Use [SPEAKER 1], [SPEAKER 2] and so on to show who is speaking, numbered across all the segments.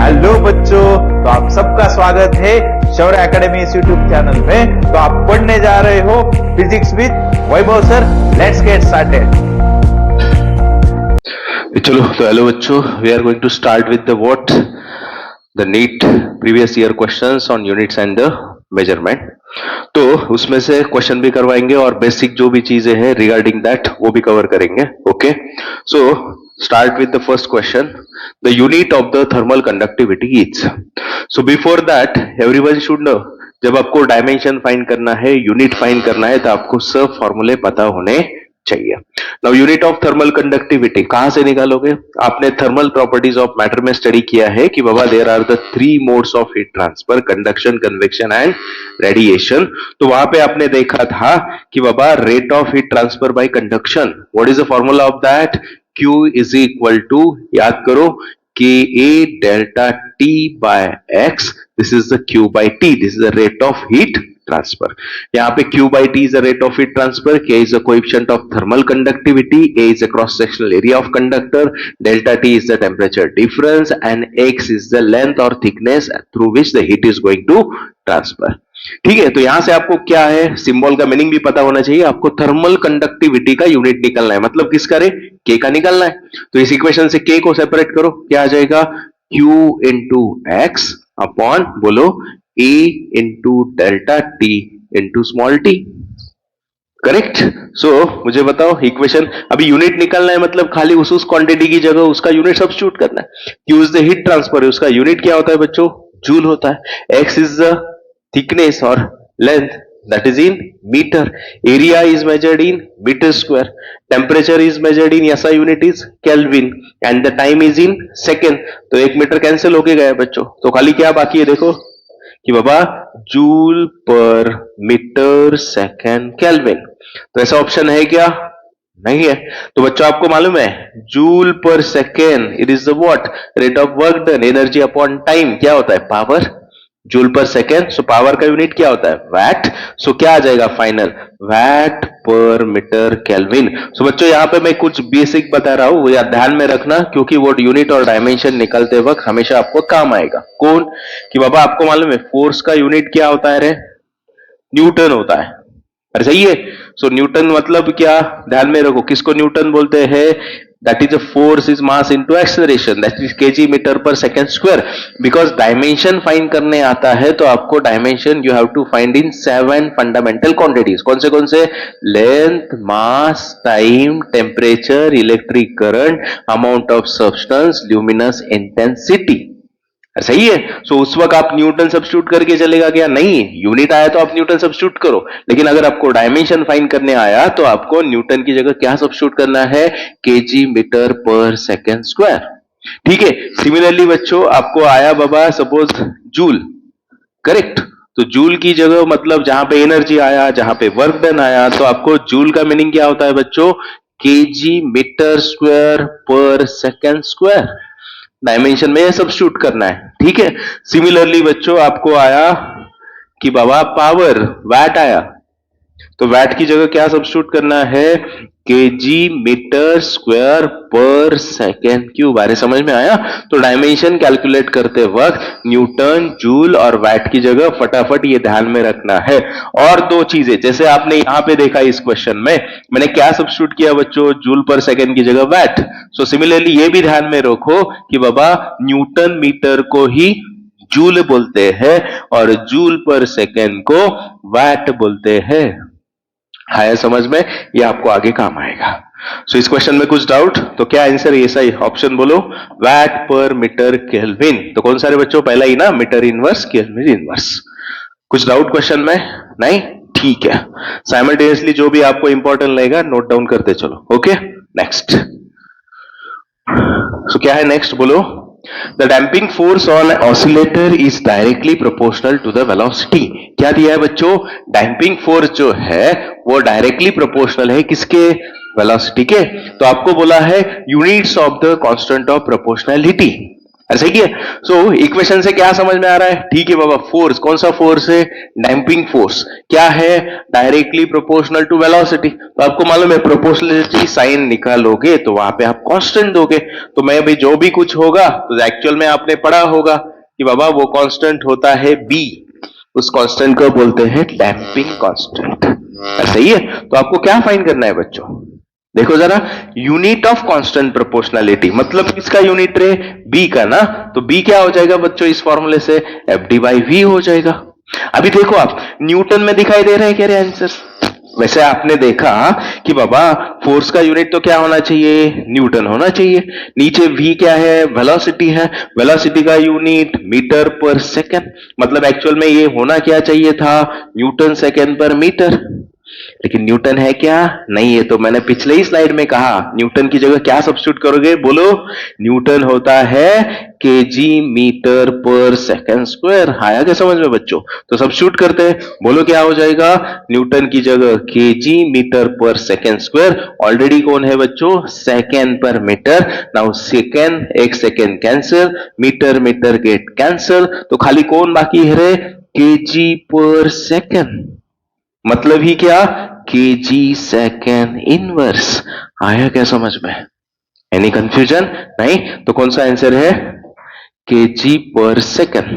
[SPEAKER 1] Hello बच्चों, तो आप सबका स्वागत है शौर्य एकेडमी इस यूट्यूब चैनल में। तो आप पढ़ने जा रहे हो physics with Vaibhav sir. Let's get started.
[SPEAKER 2] चलो तो हेलो बच्चों, we are going to start with the what the NEET previous year questions on units and the measurement. तो उसमें से क्वेश्चन भी करवाएंगे और बेसिक जो भी चीजें हैं रिगार्डिंग दैट वो भी कवर करेंगे। Okay, so start with the first question. The unit of the thermal conductivity is. So before that everyone should know, जब आपको डायमेंशन फाइंड करना है, यूनिट फाइंड करना है, तो आपको सब फॉर्मूले पता होने चाहिए। Now unit of thermal conductivity कहां से निकालोगे? आपने थर्मल प्रॉपर्टीज ऑफ मैटर में स्टडी किया है कि बाबा there are the three modes of heat transfer, conduction, convection and radiation. तो वहां पे आपने देखा था कि बाबा rate of heat transfer by conduction, what is the formula of that? Q is equal to, याद करो, KA delta T by X. This is the Q by T. This is the rate of heat transfer. यहाँ पे Q by T is the rate of heat transfer. K is the coefficient of thermal conductivity. A is the cross sectional area of conductor. Delta T is the temperature difference, and X is the length or thickness through which the heat is going to transfer. ठीक है, तो यहां से आपको क्या है, symbol का meaning भी पता होना चाहिए। आपको थर्मल कंडक्टिविटी का यूनिट निकलना है, मतलब किसका रे? के का निकलना है। तो इस इक्वेशन से के को सेपरेट करो, क्या आ जाएगा? Q इंटू एक्स अपॉन, बोलो, A into delta T into small T. Correct? So मुझे बताओ इक्वेशन, अभी यूनिट निकलना है, मतलब खाली उस क्वांटिटी की जगह उसका यूनिट सब्स्टिट्यूट करना है। Q is the heat transfer, उसका यूनिट क्या होता है बच्चों? जूल होता है। X is the thickness or length, that is in meter. Area is measured in meter square. Temperature is measured in SI unit is Kelvin, and the time is in second. तो एक metre cancel होके गया बच्चों, तो खाली क्या बाकी है देखो कि बाबा joule per metre second kelvin. तो ऐसा ऑप्शन है क्या? नहीं है। तो बच्चों आपको मालूम है जूल पर second, it is the what? Rate of work done, energy upon time, क्या होता है? पावर, जूल पर सेकेंड। सो पावर का यूनिट क्या होता है? वैट। सो क्या आ जाएगा फाइनल? वैट पर मीटर केल्विन। सो बच्चों यहाँ पे मैं कुछ बेसिक बता रहा हूं, वो याद ध्यान में रखना, क्योंकि वो यूनिट और डायमेंशन निकलते वक्त हमेशा आपको काम आएगा। कौन? कि बाबा आपको मालूम है फोर्स का यूनिट क्या होता है रे? न्यूटन होता है। अरे सही है। सो न्यूटन मतलब क्या, ध्यान में रखो, किसको न्यूटन बोलते हैं? That is a force is mass into acceleration, that is kg meter per second square. Because dimension find करने आता है तो आपको dimension you have to find in 7 fundamental quantities. कौन से? Length, mass, time, temperature, electric current, amount of substance, luminous intensity. सही है। सो उस वक्त आप न्यूटन सब्स्टिट्यूट करके चलेगा क्या? नहीं, यूनिट आया तो आप न्यूटन सब्स्टिट्यूट करो, लेकिन अगर आपको डायमेंशन फाइंड करने आया तो आपको न्यूटन की जगह क्या सब्स्टिट्यूट करना है? KG metre per second square. ठीक है। सिमिलरली बच्चों आपको आया बाबा सपोज जूल, करेक्ट? तो जूल की जगह मतलब जहां पे एनर्जी आया, जहां पे वर्क डन आया, तो आपको जूल का मीनिंग क्या होता है बच्चों? KG metre square per second square. Dimension में सब्स्टिट्यूट करना है। ठीक है। सिमिलरली बच्चों आपको आया कि बाबा पावर, वैट आया, तो वैट की जगह क्या सब्स्टिट्यूट करना है? KG metre square per second cube. अरे समझ में आया? तो डायमेंशन कैलकुलेट करते वक्त न्यूटन, जूल और वैट की जगह फटाफट ये ध्यान में रखना है। और दो चीजें, जैसे आपने यहां पे देखा इस क्वेश्चन में, मैंने क्या सब्स्टिट्यूट किया बच्चों? जूल पर सेकेंड की जगह वैट। सो सिमिलरली ये भी ध्यान में रखो कि बाबा न्यूटन मीटर को ही जूल बोलते हैं और जूल पर सेकेंड को वैट बोलते हैं। आया समझ में? ये आपको आगे काम आएगा। सो इस क्वेश्चन में कुछ डाउट? तो क्या आंसर है? ऐसा ही ऑप्शन बोलो, वैट पर मीटर केल्विन। तो कौन सा रे बच्चों? पहला ही ना, मीटर इनवर्स केल्विन इनवर्स। कुछ डाउट क्वेश्चन में? नहीं? ठीक है। साइमल्टेनियसली जो भी आपको इंपॉर्टेंट लगेगा नोट डाउन करते चलो। Okay, next. सो क्या है नेक्स्ट? बोलो, The damping force on oscillator is directly proportional to the velocity. क्या दिया है बच्चों? डैम्पिंग फोर्स जो है वो डायरेक्टली प्रोपोर्शनल है किसके? वेलोसिटी के। तो आपको बोला है units of the constant of proportionality. सही है। सो इक्वेशन से क्या समझ में आ रहा है? ठीक है बाबा, फोर्स कौन सा फोर्स है? Damping force. क्या है? Directly proportional to velocity. तो आपको मालूम है प्रोपोर्शनलिटी साइन निकालोगे तो वहां पे आप कांस्टेंट दोगे। तो मैं भी जो भी कुछ होगा तो एक्चुअल में आपने पढ़ा होगा कि बाबा वो कांस्टेंट होता है बी। उस कांस्टेंट को बोलते हैं डैम्पिंग कांस्टेंट। सही है। तो आपको क्या फाइंड करना है बच्चों? देखो जरा, यूनिट ऑफ कांस्टेंट प्रोपोर्शनलिटी मतलब किसका यूनिट रे? बी का ना। तो बी क्या हो जाएगा बच्चों इस फॉर्मूले से? एफ डी बाई वी हो जाएगा। अभी देखो आप न्यूटन में दिखाई दे रहा है क्या रे आंसर? वैसे आपने देखा कि बाबा फोर्स का यूनिट तो क्या होना चाहिए? न्यूटन होना चाहिए। नीचे वी क्या है? वेलोसिटी है। वेलोसिटी का यूनिट मीटर पर सेकेंड। मतलब एक्चुअल में ये होना क्या चाहिए था? न्यूटन सेकेंड पर मीटर। लेकिन न्यूटन है क्या? नहीं है। तो मैंने पिछले ही स्लाइड में कहा न्यूटन की जगह क्या सब्स्टिट्यूट करोगे? बोलो। न्यूटन होता है केजी मीटर पर सेकंड स्क्वायर। आया क्या समझ में बच्चों? तो सब्स्टिट्यूट करते हैं। बोलो क्या हो जाएगा? न्यूटन की जगह केजी मीटर पर सेकंड स्क्वायर। ऑलरेडी कौन है बच्चों? सेकंड पर मीटर। नाउ सेकंड, एक second cancel, metre metre get cancel. तो खाली कौन बाकी है रे? केजी पर सेकंड। मतलब ही क्या? KG second inverse. आया क्या समझ में? Any confusion? नहीं। तो कौन सा आंसर है? केजी पर सेकेंड।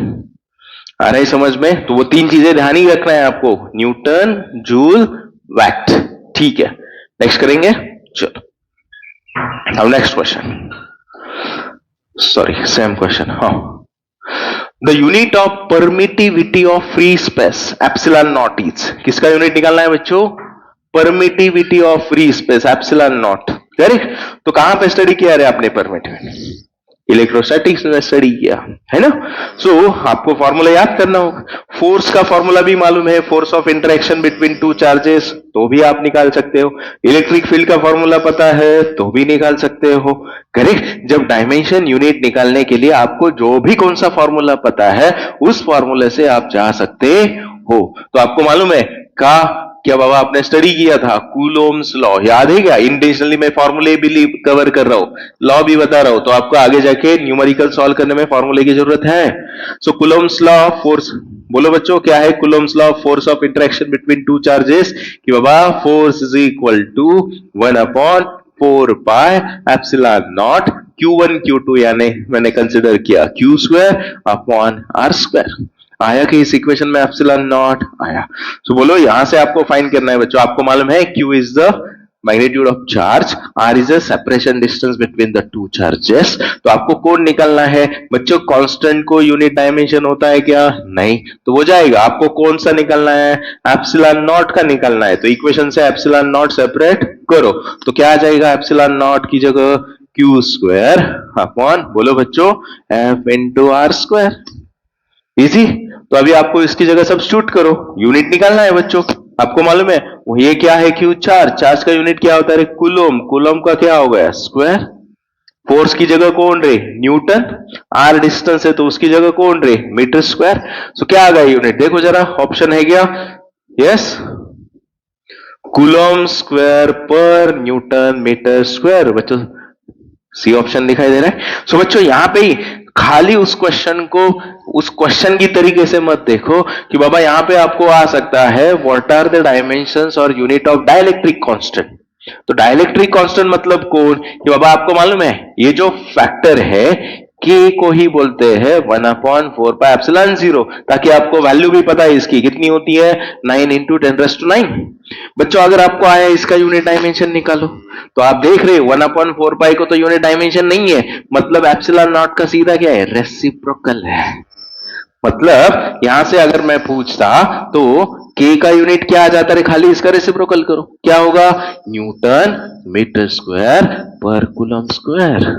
[SPEAKER 2] आ रहा है समझ में? तो वो तीन चीजें ध्यान ही रखना है आपको, न्यूटन, जूल, वैट। ठीक है, नेक्स्ट करेंगे। चलो अब next question, sorry same question. हाँ, the unit of permittivity of free space epsilon naught is. किसका यूनिट निकालना है बच्चों? Permittivity of free space epsilon naught. Correct. तो कहां पे स्टडी किया रे आपने परमिटिविटी? इलेक्ट्रोस्टैटिक्स में स्टडी किया है ना। सो आपको फॉर्मूला याद करना होगा। फोर्स का फॉर्मूला भी मालूम है, force of interaction between two charges, तो भी आप निकाल सकते हो। इलेक्ट्रिक फील्ड का फॉर्मूला पता है तो भी निकाल सकते हो। करेक्ट। जब डायमेंशन यूनिट निकालने के लिए आपको जो भी कौन सा फॉर्मूला पता है उस फॉर्मूले से आप जा सकते हो। तो आपको मालूम है का क्या बाबा आपने स्टडी किया था कूलोम्स लॉ, याद है क्या? इंटेंशनली मैं फॉर्मूले भी कवर कर रहा हूं, लॉ भी बता रहा हूं, तो आपको आगे जाके न्यूमेरिकल सॉल्व करने में फॉर्मूले की जरूरत है। So Coulomb's law of force, बोलो बच्चों क्या है Coulomb's law of force of interaction between two charges? कि बाबा force is equal to 1/4 pi epsilon naught Q1 Q2, यानी मैंने कंसिडर किया Q square upon R square. आया कि इस इक्वेशन में एप्सिलॉन नॉट आया। तो बोलो यहां से आपको फाइंड करना है बच्चों। आपको मालूम है Q is the magnitude of charge, R is the separation distance between the two charges. तो आपको कौन निकालना है बच्चों? कांस्टेंट को यूनिट डायमेंशन होता है क्या? नहीं। तो वो जाएगा, आपको कौन सा निकालना है? एप्सिलॉन नॉट का निकालना है। तो इक्वेशन से एप्सिलॉन नॉट सेपरेट करो तो क्या आ जाएगा? एप्सिलॉन नॉट की जगह Q स्क्वायर अपॉन, बोलो बच्चों, F into R square. Easy. तो अभी आपको इसकी जगह सब्स्टिट्यूट करो, यूनिट निकालना है बच्चों। आपको मालूम है ये क्या है? Q charge. चार्ज का यूनिट क्या होता है? कूलोम। कूलोम का क्या हो गया? स्क्वायर। फोर्स की जगह कौन रे? न्यूटन। आर डिस्टेंस है तो उसकी जगह कौन रे? Metre square. सो क्या आ गया यूनिट? देखो जरा, ऑप्शन है क्या? Yes, coulomb square per newton metre square. बच्चों सी ऑप्शन दिखाई दे रहा है। सो बच्चों यहां पे ही खाली उस क्वेश्चन को उस क्वेश्चन की तरीके से मत देखो कि बाबा यहां पे आपको आ सकता है व्हाट आर द डायमेंशंस और यूनिट ऑफ डाइलेक्ट्रिक कांस्टेंट। तो डाइलेक्ट्रिक कांस्टेंट मतलब कौन? कि बाबा आपको मालूम है ये जो फैक्टर है के को ही बोलते हैं 1/4 पाई एप्सिलॉन 0, ताकि आपको वैल्यू भी पता है इसकी कितनी होती है, 9 इंटू 10⁻⁹। बच्चों अगर आपको आया इसका यूनिट डायमेंशन निकालो, तो आप देख रहे 1/4 पाई को तो यूनिट डायमेंशन नहीं है, मतलब एप्सिलॉन नॉट का सीधा क्या है? रेसिप्रोकल है। मतलब यहां से अगर मैं पूछता तो के का यूनिट क्या आ जाता है? खाली इसका रेसिप्रोकल करो, क्या होगा? न्यूटन मीटर स्क्वायर पर कूलम स्क्वायर।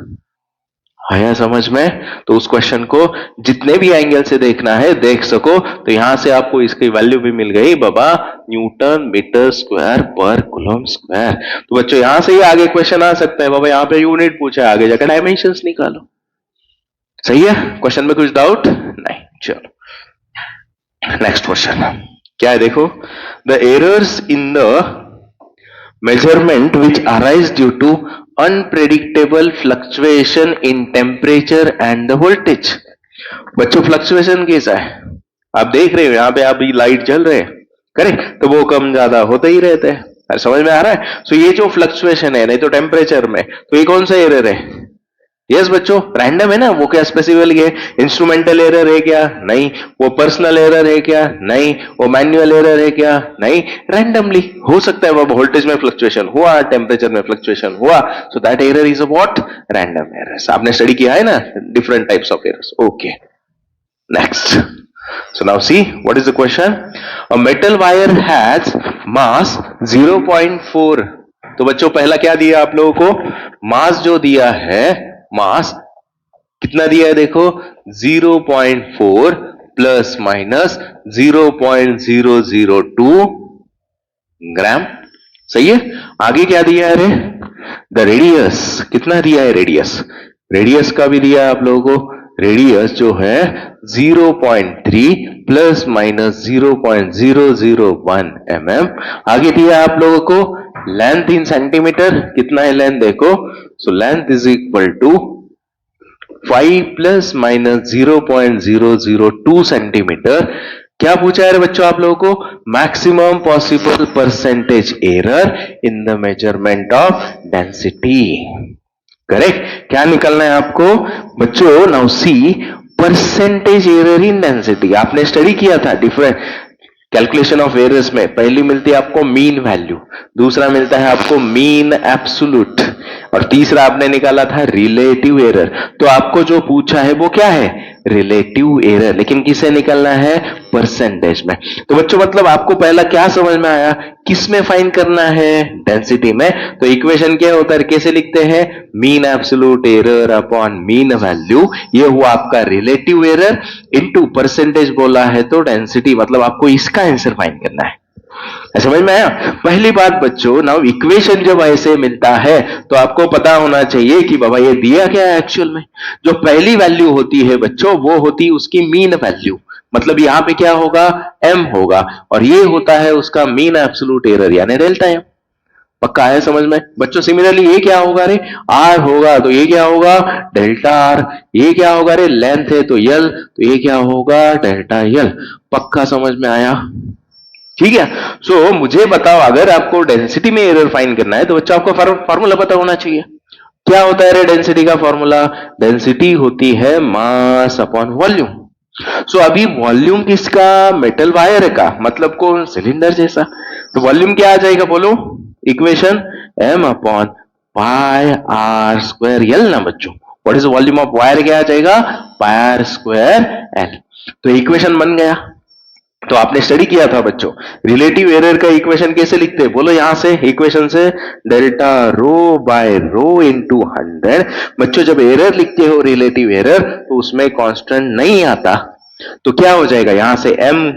[SPEAKER 2] आया समझ में? तो उस क्वेश्चन को जितने भी एंगल से देखना है देख सको। तो यहां से आपको इसकी वैल्यू भी मिल गई बाबा, न्यूटन मीटर स्क्वायर पर कूलम स्क्वायर। तो बच्चों यहां से ही आगे क्वेश्चन आ सकता है, बाबा यहां पे यूनिट पूछा है, आगे जाकर डायमेंशंस निकालो। सही है? क्वेश्चन में कुछ डाउट नहीं? चलो नेक्स्ट क्वेश्चन क्या है देखो, the errors in the measurement which arise due to unpredictable fluctuation in temperature and the voltage. बच्चों फ्लक्चुएशन कैसा है, आप देख रहे हो यहाँ पे अभी लाइट जल रहे हैं, करेक्ट, तो वो कम ज्यादा होते ही रहते हैं। समझ में आ रहा है? सो ये जो फ्लक्चुएशन है नहीं तो टेम्परेचर में, तो ये कौन सा एरर है? यस बच्चों, रैंडम है ना, वो क्या स्पेसिफिकली है? इंस्ट्रूमेंटल एरर है क्या? नहीं। वो पर्सनल एरर है क्या? नहीं। वो मैन्युअल एरर है क्या? नहीं। रैंडमली हो सकता है, वो वोल्टेज में फ्लक्चुएशन हुआ, टेम्परेचर में फ्लक्चुएशन हुआ, so that error is a what? Random errors. आपने स्टडी किया है ना different types of errors. Okay, next. So now see, what is the question? A metal wire has mass 0.4. तो बच्चों पहला क्या दिया आप लोगों को? मास जो दिया है, मास कितना दिया है देखो, 0.4 प्लस माइनस 0.002 ग्राम। सही है। आगे क्या दिया है रे? द रेडियस कितना दिया है? रेडियस का भी दिया है आप लोगों को। रेडियस जो है 0.3 प्लस माइनस 0.001 mm। आगे दिया आप लोगों को लेंथ इन सेंटीमीटर, कितना है लेंथ देखो, so length is equal to 5 plus minus 0.002 centimetre. क्या पूछा है बच्चों आप लोगों को? Maximum possible percentage error in the measurement of density. Correct. क्या निकलना है आपको बच्चों? Now see, percentage error in density आपने स्टडी किया था डिफरेंट कैलकुलेशन ऑफ एरर्स में। पहली मिलती है आपको मीन वैल्यू, दूसरा मिलता है आपको मीन एब्सोल्यूट, और तीसरा आपने निकाला था रिलेटिव एरर। तो आपको जो पूछा है वो क्या है? रिलेटिव एरर, लेकिन किसे निकलना है? परसेंटेज में। तो बच्चों मतलब आपको पहला क्या समझ में आया? किस में फाइंड करना है? डेंसिटी में। तो इक्वेशन क्या होता है, कैसे लिखते हैं? Mean absolute error upon mean value, ये हुआ आपका रिलेटिव एरर, इनटू परसेंटेज बोला है तो डेंसिटी, मतलब आपको इसका आंसर फाइंड करना है। समझ में आया? पहली बात बच्चों, नाउ इक्वेशन जब ऐसे मिलता है तो आपको पता होना चाहिए कि बाबा ये दिया क्या है एक्चुअल में। जो पहली वैल्यू होती है बच्चों वो होती उसकी मीन वैल्यू, मतलब यहां पे क्या होगा? m होगा, और ये होता है उसका मीन एब्सोल्यूट एरर यानी डेल्टा m। पक्का है समझ में बच्चों? सिमिलरली ये क्या होगा रे? r होगा, तो ये क्या होगा? Delta r। ये क्या होगा रे? लेंथ है तो l, तो ये क्या होगा? Delta l। पक्का समझ में आया? ठीक है। सो मुझे बताओ, अगर आपको डेंसिटी में एरर फाइंड करना है तो बच्चों आपको फॉर्मूला पता होना चाहिए। क्या होता है रे डेंसिटी का फॉर्मूला? डेंसिटी होती है मास अपॉन वॉल्यूम। सो अभी वॉल्यूम किसका? मेटल वायर का, मतलब कौन? सिलेंडर जैसा। तो वॉल्यूम क्या आ जाएगा बोलो? Equation m upon pi r square l ना बच्चों। What is volume of wire? क्या आ जाएगा? Pi r square l. तो इक्वेशन बन गया। तो आपने स्टडी किया था बच्चों रिलेटिव एरर का इक्वेशन कैसे लिखते हैं? बोलो यहां से इक्वेशन से, डेल्टा रो बाय रो इनटू 100। बच्चों जब एरर लिखते हो रिलेटिव एरर तो उसमें कांस्टेंट नहीं आता, तो क्या हो जाएगा? यहां से m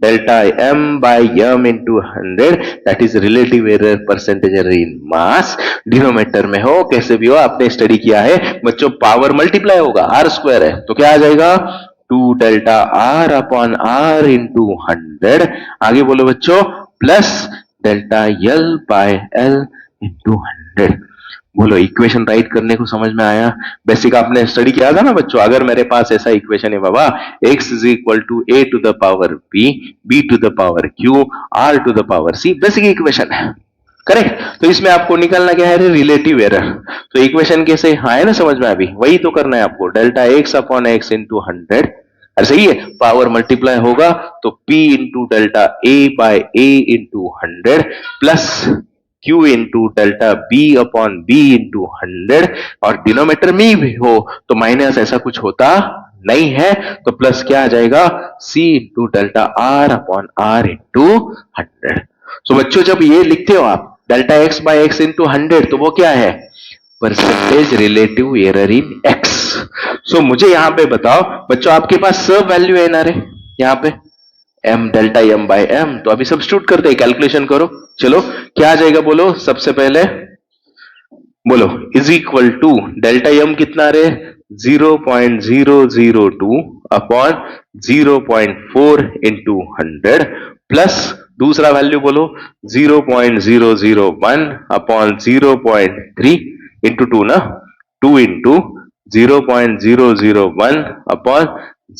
[SPEAKER 2] delta m by m into 100, that is relative error percentage error in mass. Denominator में हो कैसे भी हो, आपने स्टडी किया है बच्चों, पावर मल्टीप्लाई होगा, r स्क्वायर है तो क्या आ जाएगा? 2 delta r upon r into 100। आगे बोलो बच्चों, plus delta l by l into 100। बोलो इक्वेशन राइट करने को समझ में आया? बेसिक आपने स्टडी किया था ना बच्चों। अगर मेरे पास ऐसा इक्वेशन है बाबा, x is equal to a to the power b, b to the power q, r to the power c, basic equation है। करेक्ट। तो इसमें आपको निकालना क्या है? Relative error. तो इक्वेशन कैसे आए ना समझ में? अभी वही तो करना है आपको, delta x upon x into 100। अरे सही है, पावर मल्टीप्लाई होगा तो p into delta a by a into 100 plus q into delta b upon b into 100, और डिनोमिनेटर में भी हो तो माइनस, ऐसा कुछ होता नहीं है, तो प्लस क्या आ जाएगा? c into delta r upon r into 100। So बच्चों जब ये लिखते हो आप delta x by x into 100, तो वो क्या है? Percentage relative error in x। So मुझे यहां पे बताओ बच्चों, आपके पास सब वैल्यू है ना रे यहां पे, m delta m by m, तो अभी सब्स्टिट्यूट करते हैं, कैलकुलेशन करो। चलो क्या आ जाएगा बोलो? सबसे पहले बोलो is equal to delta m कितना रे? 0.002 अपॉन 0.4 इंटू 100 प्लस दूसरा वैल्यू बोलो 0.001 अपॉन 0.3 इंटू 2 ना, 2 इंटू 0.001 अपॉन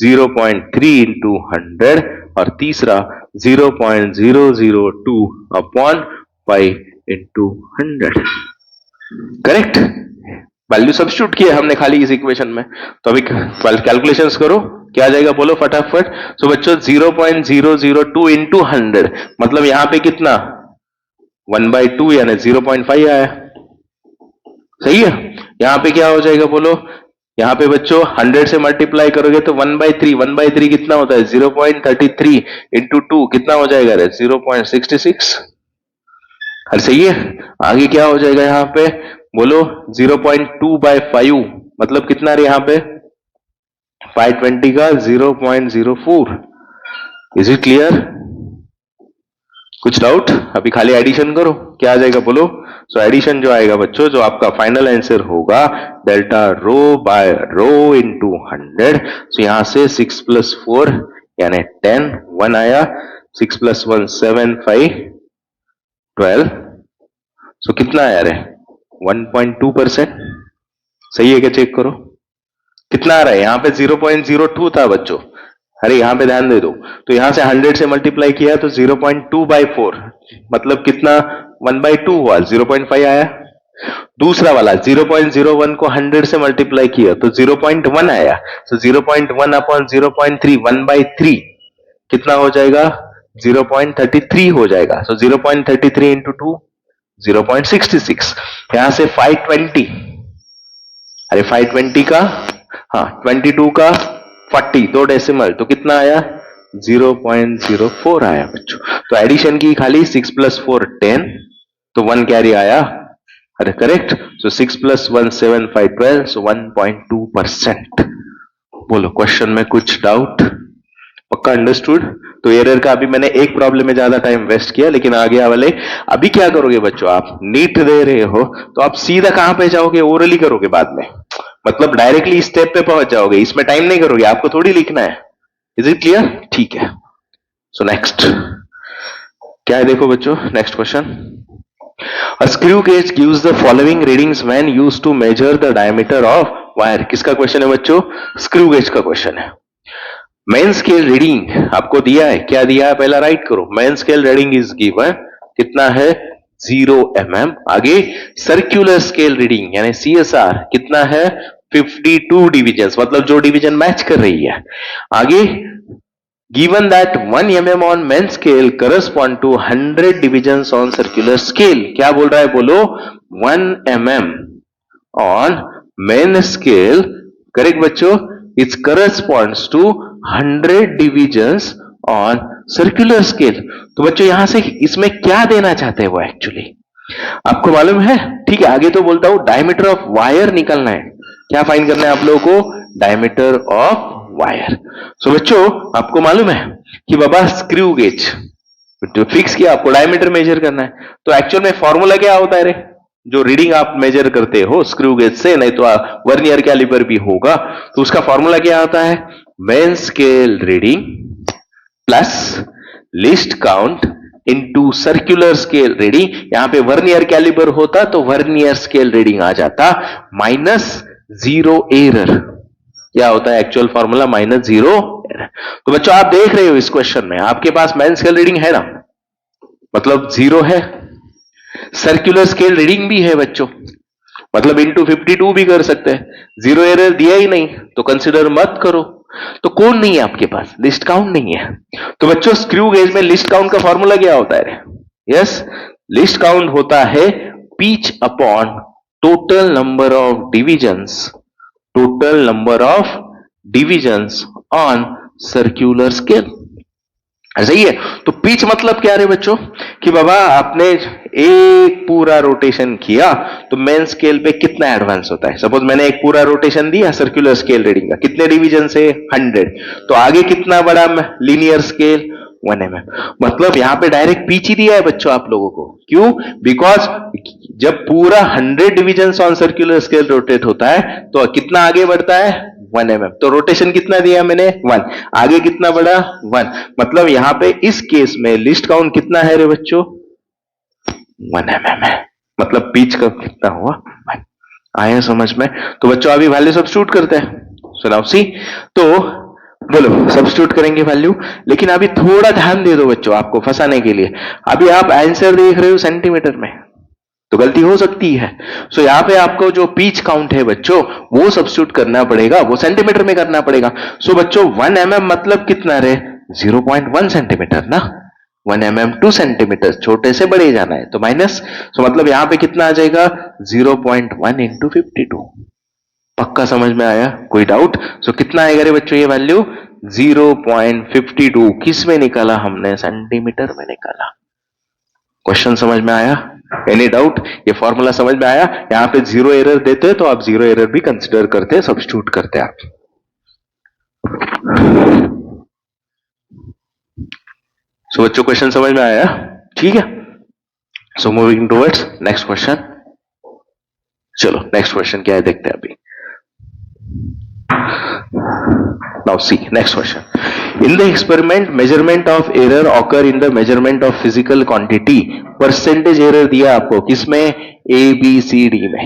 [SPEAKER 2] 0.3 इंटू 100 और तीसरा 0.002 upon 5 into 100। Correct, value substitute किया हमने खाली इस इक्वेशन में। तो अभी कैलकुलेशंस करो, क्या आ जाएगा बोलो फटाफट। सो बच्चों 0.002 इंटू 100 मतलब यहां पे कितना 1/2 यानी 0.5 आया। सही है, यहां पे क्या हो जाएगा बोलो, यहां पे बच्चों 100 से मल्टीप्लाई करोगे तो 1/3, 1/3 कितना होता है 0.33 इंटू 2 कितना हो जाएगा रे 0.66। अरे सही है, आगे क्या हो जाएगा यहां पे बोलो 0.2/5 मतलब कितना रे यहां पे 520 का 0.04। इज इट क्लियर, कुछ डाउट? अभी खाली एडिशन करो, क्या आ जाएगा बोलो। सो एडिशन जो आएगा बच्चों, जो आपका फाइनल आंसर होगा delta rho bye rho into 100। सो यहां से 6 + 4 यानी 10, 1 आया, 6 + 1 7, 5 12। सो कितना आया रे 1.2%। सही है क्या, चेक करो कितना आ रहा है। यहां पे 0.02 था बच्चों, अरे यहां पे ध्यान दे दो। तो यहां से 100 से मल्टीप्लाई किया तो 0.2/4 मतलब कितना 1/2 हुआ, 0.5 आया। दूसरा वाला 0.01 को 100 से मल्टीप्लाई किया तो 0.1 आया। तो 0.1 अपॉन 0.3 1/3 कितना हो जाएगा 0.33 हो जाएगा। सो 0.33 इंटू 2 0.66। यहां से 520, अरे 520 का हाँ 22 का 40 दो डेसिमल तो कितना आया 0.04 आया बच्चों। तो एडिशन की खाली 6 + 4 10 तो 1 कैरी आया, अरे करेक्ट। सो 6 + 1 7 5 12 सो 1.2%। बोलो क्वेश्चन में कुछ डाउट, पक्का अंडरस्टूड। तो एरर का अभी मैंने एक प्रॉब्लम में ज्यादा टाइम वेस्ट किया, लेकिन आगे वाले अभी क्या करोगे बच्चों, आप नीट दे रहे हो तो आप सीधा कहां पे जाओगे, ओरली करोगे बाद में, मतलब डायरेक्टली स्टेप पे पहुंच जाओगे, इसमें टाइम नहीं करोगे, आपको थोड़ी लिखना है। इज इट क्लियर, ठीक है। सो नेक्स्ट क्या है देखो बच्चों, next question. A screw gauge gives the following readings when used to measure the diameter of wire। किसका क्वेश्चन है बच्चों, स्क्रू गेज का क्वेश्चन है। मेन स्केल रीडिंग आपको दिया है, क्या दिया है पहला राइट करो। Main scale reading is given, कितना है 0 mm। आगे सर्कुलर स्केल रीडिंग यानी CSR कितना है 52 डिविजन, मतलब जो डिवीजन मैच कर रही है। आगे given that 1 mm on main scale correspond to 100 divisions on circular scale। क्या बोल रहा है बोलो 1 mm on main scale, correct बच्चों, it corresponds to 100 divisions on circular scale। तो बच्चों यहां से इसमें क्या देना चाहते हैं वो एक्चुअली आपको मालूम है, ठीक है। आगे तो बोलता हूं डायमीटर ऑफ वायर निकलना है, क्या फाइंड करना है आप लोगों को, डायमीटर ऑफ वायर। सो बच्चों आपको मालूम है कि बाबा स्क्रू गेज तो फिक्स किया, आपको डायमीटर मेजर करना है। तो एक्चुअल में फॉर्मूला क्या होता है रे, जो रीडिंग आप मेजर करते हो स्क्रू गेज से, नहीं तो वर्नियर कैलिपर भी होगा, तो उसका फॉर्मूला क्या होता है, main scale reading plus list count into circular scale reading. यहां पे वर्नियर कैलिपर होता तो वर्नियर स्केल रीडिंग आ जाता माइनस 0 एरर। क्या होता है एक्चुअल फॉर्मूला, -0 एरर। तो बच्चों आप देख रहे हो इस क्वेश्चन में आपके पास मेन स्केल रीडिंग है ना, मतलब 0 है, सर्कुलर स्केल रीडिंग भी है बच्चों, मतलब इंटू 52 भी कर सकते हैं। 0 एरर दिया ही नहीं तो कंसिडर मत करो। तो कौन नहीं है आपके पास, लिस्ट काउंट नहीं है। तो बच्चों स्क्रू गेज में लिस्ट काउंट का फॉर्मूला क्या होता है, यस लिस्ट काउंट होता है pitch upon total number of divisions, total number of divisions on circular scale. सही है, तो पिच मतलब क्या है बच्चों कि बाबा आपने एक पूरा रोटेशन किया तो मेन स्केल पे कितना एडवांस होता है। सपोज मैंने एक पूरा रोटेशन दिया सर्कुलर स्केल रीडिंग का, कितने डिवीजन से 100, तो आगे कितना बड़ा लीनियर स्केल 1 mm, मतलब यहां पे डायरेक्ट पिच ही दिया है बच्चों आप लोगों को। क्यों, बिकॉज जब पूरा 100 division on circular scale rotate होता है तो कितना आगे बढ़ता है 1 mm, तो रोटेशन कितना दिया मैंने 1, आगे कितना बढ़ा 1, मतलब यहां पे इस केस में लिस्ट काउंट कितना है रे बच्चों 1 mm है, मतलब पिच का कितना हुआ 1। आया समझ में? तो बच्चों अभी वैल्यू सब्स्टिट्यूट करते हैं। सो नाउ सी, तो बोलो सब्स्टिट्यूट करेंगे वैल्यू, लेकिन अभी थोड़ा ध्यान दे दो बच्चों आपको फंसाने के लिए। अभी आप आंसर देख रहे हो सेंटीमीटर में, तो गलती हो सकती है। सो यहाँ पे आपको जो पिच काउंट है बच्चों वो सब्स्टिट्यूट करना पड़ेगा, वो सेंटीमीटर में करना पड़ेगा। सो बच्चों 1 mm मतलब कितना रहे? 0.1 सेंटीमीटर ना। 1 mm 2 सेंटीमीटर, छोटे से बड़े जाना है तो माइनस। सो मतलब यहां पे कितना आ जाएगा? 0.1 इंटू 52। पक्का समझ में आया? कोई डाउट? सो कितना आएगा रे बच्चों ये वैल्यू? 0.52। किस में निकाला हमने? सेंटीमीटर में निकाला। क्वेश्चन समझ में आया? Any doubt? ये फॉर्मूला समझ में आया? यहां पे जीरो एरर देते तो आप जीरो एरर भी कंसिडर करते, सब्स्टिट्यूट करते आप। सो बच्चों क्वेश्चन समझ में आया? ठीक है। So moving towards next question. चलो नेक्स्ट क्वेश्चन क्या है देखते हैं अभी। Now see next question. In the experiment, measurement of error occur in the measurement of physical quantity. Percentage error दिया आपको किसमें? A, B, C, D में।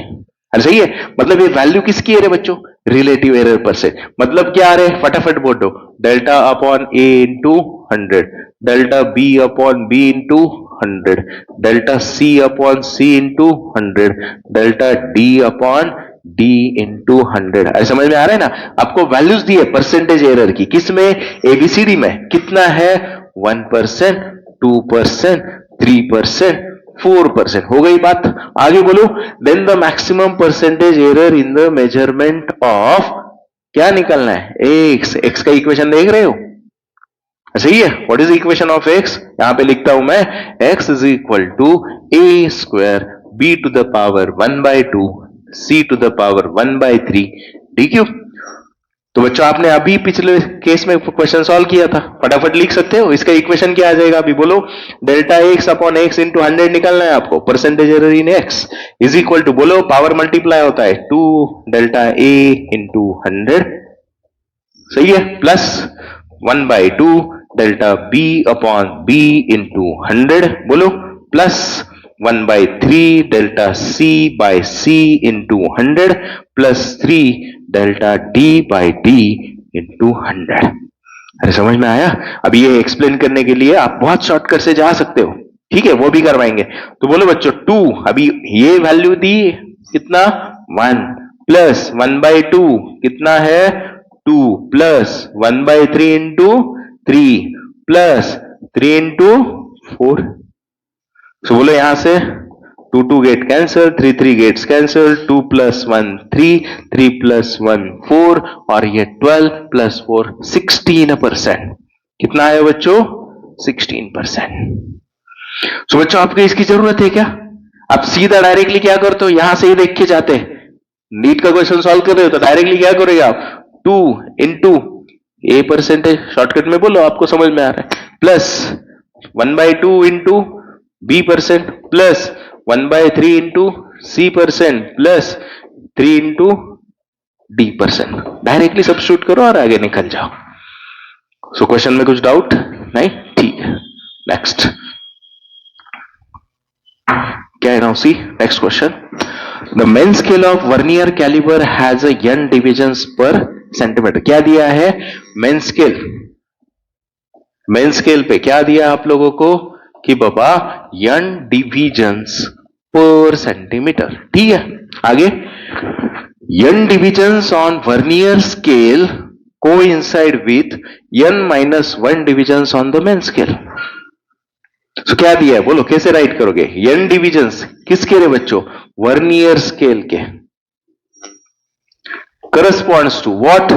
[SPEAKER 2] अरे सही है, मतलब ये वैल्यू किसकी है रे बच्चों? रिलेटिव एरर पर से। मतलब क्या आ रहे? फटाफट बोल दो। Delta upon A into 100, delta B upon B into 100, delta C upon C into 100, delta D upon D into 100। अरे समझ में आ रहा है ना? आपको वैल्यूज दी है परसेंटेज एरर की, किसमें? एबीसीडी में। कितना है? 1%, 2%, 3%, 4%। हो गई बात? आगे बोलो। Then the maximum percentage error in the measurement of, क्या निकलना है? एक्स। एक्स का इक्वेशन देख रहे हो? सही है। What is equation of X? यहां पे लिखता हूं मैं, X is equal to A square B to the power 1/2 c to the power 1/3 D cube. तो बच्चों आपने अभी पिछले केस में क्वेश्चन सॉल्व किया था, फटाफट लिख सकते हो। इसका इक्वेशन क्या आ जाएगा? अभी बोलो। Delta X upon X into 100 निकालना है आपको। Percentage error in X is equal to, बोलो, पावर मल्टीप्लाई होता है 2 डेल्टा ए इंटू 100, सही है, plus 1/2 delta B upon B into 100, बोलो, plus 1/3 delta C by C into 100 plus 3 delta D by D into 100। अरे समझ में आया? अब ये एक्सप्लेन करने के लिए आप बहुत शॉर्टकट से जा सकते हो, ठीक है, वो भी करवाएंगे। तो बोलो बच्चों 2, अभी ये वैल्यू दी कितना? 1 प्लस 1/2 कितना है? 2 plus 1/3 into 3 plus 3 into 4। So बोलो यहां से 2 2 get cancel, 3 3 gets cancel, 2 plus 1 3, 3 plus 1 4, और ये 12 प्लस 4 16%। कितना आया बच्चों? 16%। सो बच्चों आपको इसकी जरूरत है क्या? आप सीधा डायरेक्टली क्या करते हो? यहां से ही देख के जाते हैं। नीट का क्वेश्चन सॉल्व कर रहे हो तो डायरेक्टली क्या करोगे आप? 2 इंटू ए परसेंटेज, शॉर्टकट में बोलो, आपको समझ में आ रहा है, plus 1/2 into B percent, plus 1/3 into C percent, plus 3 into D percent. Directly substitute करो और आगे निकल जाओ। सो क्वेश्चन में कुछ डाउट नहीं? ठीक है, नेक्स्ट क्या है? Now see next question. The main scale of vernier caliber has a n divisions per centimetre. क्या दिया है? Main scale. मेन स्केल पे क्या दिया आप लोगों को कि बाबा n डिविजन्स पर सेंटीमीटर, ठीक है। आगे, n divisions on vernier scale coincide with n-1 divisions on the main scale. तो क्या दिया है बोलो, कैसे राइट करोगे? n डिविजन्स किसके रे बच्चों? वर्नियर स्केल के। corresponds to what?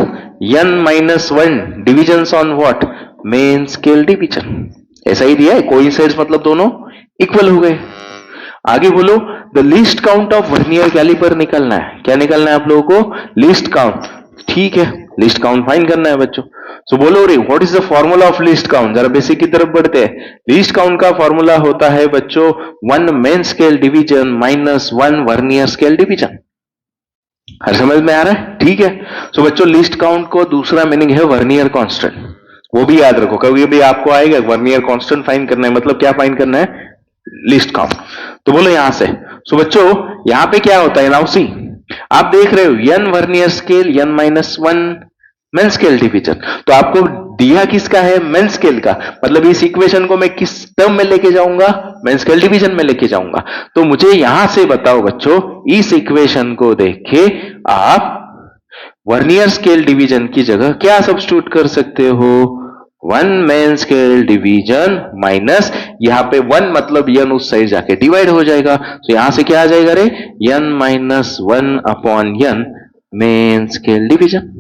[SPEAKER 2] n-1 divisions on what? Main scale division. ऐसा ही दिया है, कोइंसाइड्स मतलब दोनों इक्वल हो गए। आगे बोलो, the least count of vernier caliper निकलना है। क्या निकलना है आप लोगों को? लीस्ट काउंट, ठीक है, लीस्ट काउंट फाइंड करना है बच्चों। सो बोलो रे, what is the formula of least count? जरा बेसिक की तरफ बढ़ते हैं। लीस्ट काउंट का फॉर्मूला होता है बच्चों 1 main scale division minus 1 vernier scale division. हर समझ में आ रहा है? ठीक है। सो बच्चों लीस्ट काउंट को दूसरा मीनिंग है वर्नियर कांस्टेंट, वो भी याद रखो, कभी भी आपको आएगा वर्नियर कांस्टेंट फाइंड करना है, मतलब क्या फाइंड करना है? Least count. तो बोलो यहां से। सो बच्चों यहां पे क्या होता है? नाउ सी, आप देख रहे हो n vernier scale n minus one main scale division, तो आपको दिया किसका है? मेन स्केल का। मतलब इस इक्वेशन को मैं किस टर्म में लेके जाऊंगा? मेन स्केल डिवीजन में लेके जाऊंगा। तो मुझे यहां से बताओ बच्चों, इस इक्वेशन को देख के आप वर्नियर स्केल डिवीजन की जगह क्या सब्स्टिट्यूट कर सकते हो? One main scale division minus, यहां पे वन मतलब n उस साइड जाके डिवाइड हो जाएगा, तो यहां से क्या आ जाएगा रे? n minus one upon n main scale division.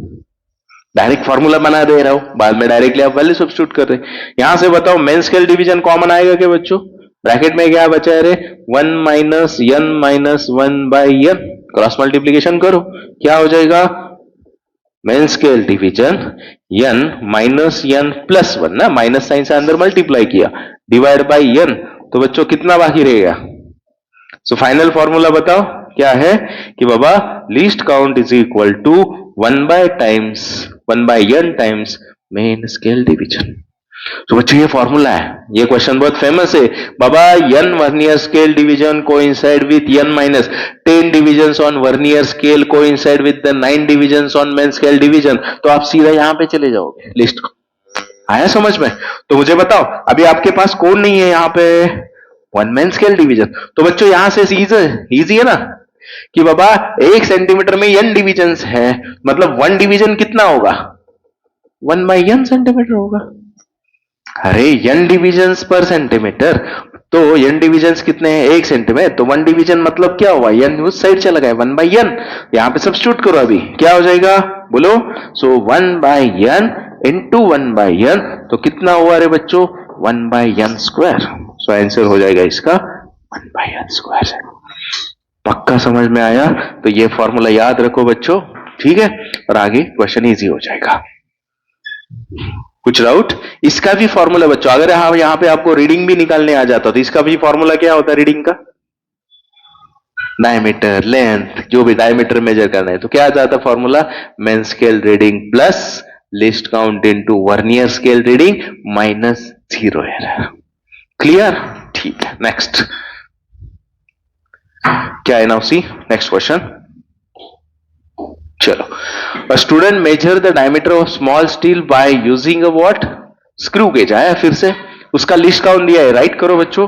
[SPEAKER 2] Direct formula बना दे रहा हूं, बाद में डायरेक्टली आप वैल्यू सब्स्टिट्यूट कर रहे हैं। यहां से बताओ मेन स्केल डिवीजन कॉमन आएगा क्या बच्चों? ब्रैकेट में क्या बचा है रे? One minus n minus one by n, cross multiplication करो, क्या हो जाएगा? Main scale division n minus n plus one, ना माइनस साइन से अंदर मल्टीप्लाई किया, डिवाइड बाई n, तो बच्चों कितना बाकी रहेगा? सो फाइनल फॉर्मूला बताओ क्या है कि बाबा least count is equal to one by n times main scale division. तो बच्चों ये फॉर्मूला है, ये क्वेश्चन बहुत फेमस है बाबा। n vernier scale division coincide with n minus 10 divisions on vernier scale coincide with the 9 divisions on main scale division. तो आप सीधा यहां पे चले जाओगे, लिस्ट आया समझ में? तो मुझे बताओ अभी आपके पास कौन नहीं है यहाँ पे? One main scale division. तो बच्चों यहां से इजी है ना कि बाबा 1 सेंटीमीटर में n डिविजन्स है, मतलब वन डिवीजन कितना होगा? 1 बाई n सेंटीमीटर होगा। अरे n डिविजन्स पर सेंटीमीटर, तो n डिविजन्स कितने हैं? 1 सेंटीमीटर, तो वन डिवीजन मतलब क्या हुआ? n उस साइड चला गया, 1 बाई n। यहां पे सब्स्टिट्यूट करो, अभी क्या हो जाएगा बोलो? सो 1 by n into 1 by n, तो कितना हुआ रे बच्चों? 1 by n square. So answer हो जाएगा इसका 1 बाई n स्क्वायर। पक्का समझ में आया? तो ये फॉर्मूला याद रखो बच्चों, ठीक है, और आगे क्वेश्चन इजी हो जाएगा। कुछ डाउट? इसका भी फॉर्मूला बच्चों, अगर हाँ यहां पे आपको रीडिंग भी निकालने आ जाता तो इसका भी फॉर्मूला क्या होता है रीडिंग का? डायमीटर, लेंथ, जो भी डायमीटर मेजर करना है तो क्या आ जाता formula? Main scale reading plus list count into vernier scale reading minus 0 error. Clear? ठीक है, नेक्स्ट क्या है नाउ? See next question. चलो, a student measure the diameter of small steel by using a what? Screw gauge. आया फिर से, उसका list count दिया है, राइट करो बच्चों।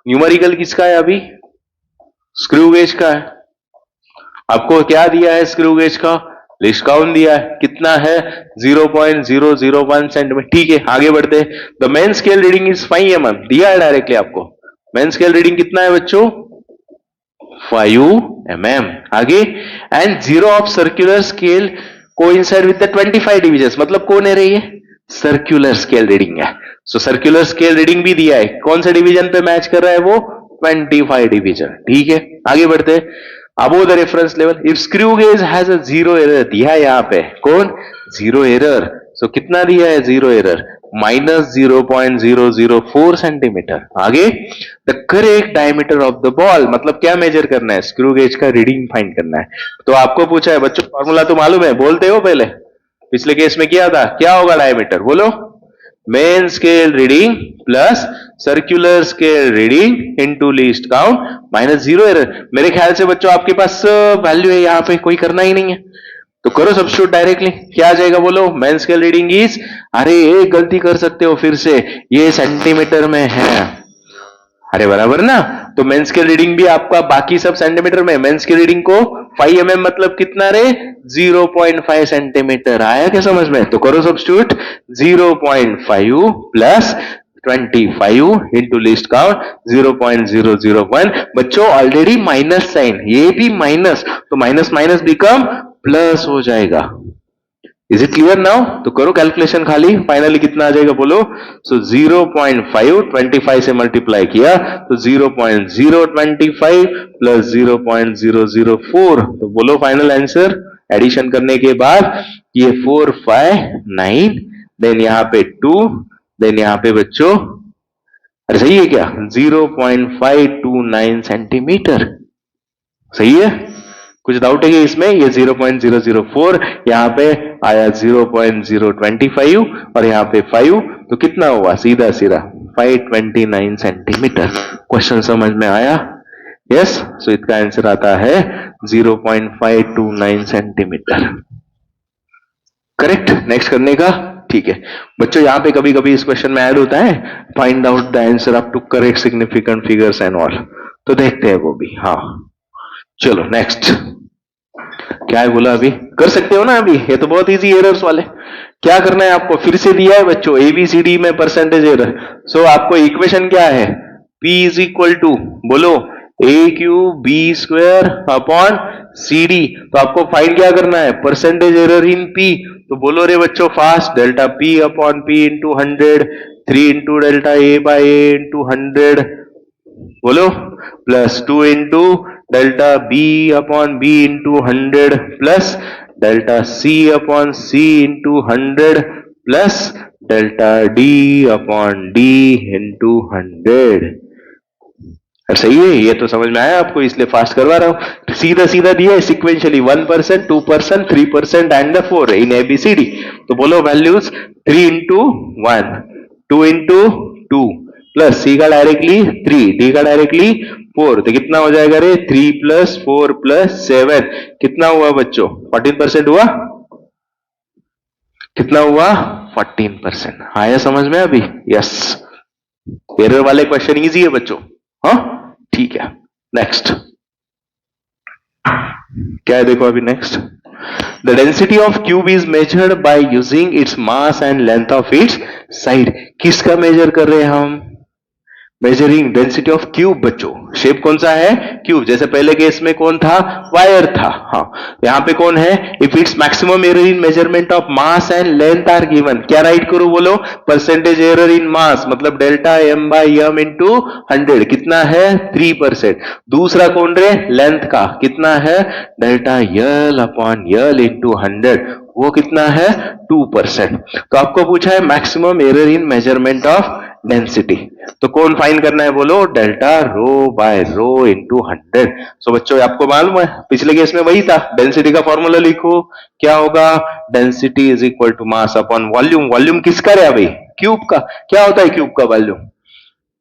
[SPEAKER 2] न्यूमेरिकल किसका है अभी? स्क्रू गेज का है। आपको क्या दिया है? स्क्रू गेज का लिस्ट काउंट दिया है, कितना है? 0.001 सेंटीमीटर। ठीक है, आगे बढ़ते। The main scale reading is 5 mm, दिया है डायरेक्टली आपको। मेन स्केल रीडिंग कितना है बच्चों? 5 mm। आगे, and 0 of circular scale coincide with the 25 divisions, मतलब कौन है रही है? सर्कुलर स्केल रीडिंग है। सो सर्कुलर स्केल रीडिंग भी दिया है, कौन से डिवीजन पे मैच कर रहा है वो? 25 डिवीजन। ठीक है, आगे बढ़ते। Above the reference level if screw gauge has a 0 error, दिया है यहां पे कौन? 0 एरर। सो कितना दिया है 0 एरर? Minus 0.004 centimetre. आगे, the correct diameter of the ball, मतलब क्या मेजर करना है? स्क्रू गेज का रीडिंग फाइंड करना है। तो आपको पूछा है बच्चों, फॉर्मूला तो मालूम है, बोलते हो पहले? पिछले केस में किया था, क्या होगा डायमीटर बोलो? Main scale reading plus circular scale reading into least count minus 0 error. मेरे ख्याल से बच्चों आपके पास वैल्यू है, यहां पे कोई करना ही नहीं है, तो करो सब्स्टिट्यूट डायरेक्टली। क्या आ जाएगा बोलो? मेन स्केल रीडिंग इज, अरे एक गलती कर सकते हो फिर से, ये सेंटीमीटर में है, अरे बराबर ना? तो मेन स्केल रीडिंग भी आपका बाकी सब सेंटीमीटर में, मेन स्केल रीडिंग को 5 mm मतलब कितना रे? 0.5 सेंटीमीटर। आया क्या समझ में? तो करो substitute, 0.5 plus 25 into list count 0.001। बच्चों ऑलरेडी माइनस साइन, ये भी माइनस, तो माइनस माइनस बिकम प्लस हो जाएगा। Is it clear now? तो करो कैलकुलेशन खाली, फाइनली कितना आ जाएगा बोलो? सो 0.5 25 से मल्टीप्लाई किया तो 0.025 प्लस 0.004, तो बोलो फाइनल आंसर एडिशन करने के बाद ये 459, देन यहां पे 2, देन यहां पे बच्चों, अरे सही है क्या? 0.529 सेंटीमीटर। सही है? कुछ डाउट है कि इसमें? ये 0.004, यहां पे आया 0.025 और यहां पे 5, तो कितना हुआ? सीधा सीधा 529 सेंटीमीटर। क्वेश्चन समझ में आया? यस, सो इसका आंसर आता है 0.529 सेंटीमीटर। करेक्ट। नेक्स्ट करने का, ठीक है बच्चों। यहां पे कभी कभी इस क्वेश्चन में ऐड होता है find out the answer up to correct significant figures and all, तो देखते हैं वो भी। हाँ चलो नेक्स्ट। क्या है बोला, अभी कर सकते हो ना, अभी ये तो बहुत इजी एरर्स वाले। क्या करना है आपको, फिर से दिया है बच्चों एबीसीडी में परसेंटेज एरर। सो आपको इक्वेशन क्या है, P इज इक्वल टू बोलो A cube B square upon C D. तो आपको फाइंड क्या करना है, परसेंटेज एरर इन P। तो बोलो रे बच्चों fast, delta P upon P into 100, 3 into delta A by A into 100 बोलो, plus 2 into delta B upon B into 100 plus delta C upon C into 100 plus delta D upon D into 100। सही है, ये तो समझ में आया आपको, इसलिए फास्ट करवा रहा हूं। सीधा सीधा दिया है सिक्वेंशियली 1%, 2%, 3% एंड 4 इन एबीसीडी। तो बोलो वैल्यूज 3 इंटू 1, 2 इंटू 2 प्लस सी का डायरेक्टली 3, डी का डायरेक्टली 4। तो कितना हो जाएगा रे, 3 प्लस 4 प्लस 7 कितना हुआ बच्चों, 14% हुआ। कितना हुआ, 14%। आया समझ में अभी, यस। एरर वाले क्वेश्चन इजी है बच्चों, हाँ ठीक है। नेक्स्ट क्या है देखो अभी next. The density of cube is measured by using its mass and length of its side. किसका मेजर कर रहे हैं हम, मेजरिंग डेंसिटी ऑफ क्यूब बच्चों। शेप कौन सा है, क्यूब। जैसे पहले केस में कौन था, वायर था। हाँ यहां पे कौन है, if it's maximum error in measurement of mass and length are given. क्या राइट करो बोलो, परसेंटेज एरर इन मास मतलब delta M by M into 100 कितना है 3%। दूसरा कौन रे, लेंथ का कितना है, डेल्टा यल अपॉन यल इंटू 100 वो कितना है 2%। तो आपको पूछा है maximum error in measurement of density, तो कौन फाइंड करना है बोलो, delta rho bye rho into 100। So बच्चों आपको मालूम है पिछले केस में वही था, डेंसिटी का फॉर्मूला लिखो, क्या होगा, density is equal to mass upon volume. Volume किसका है भाई, क्यूब का। क्या होता है क्यूब का volume,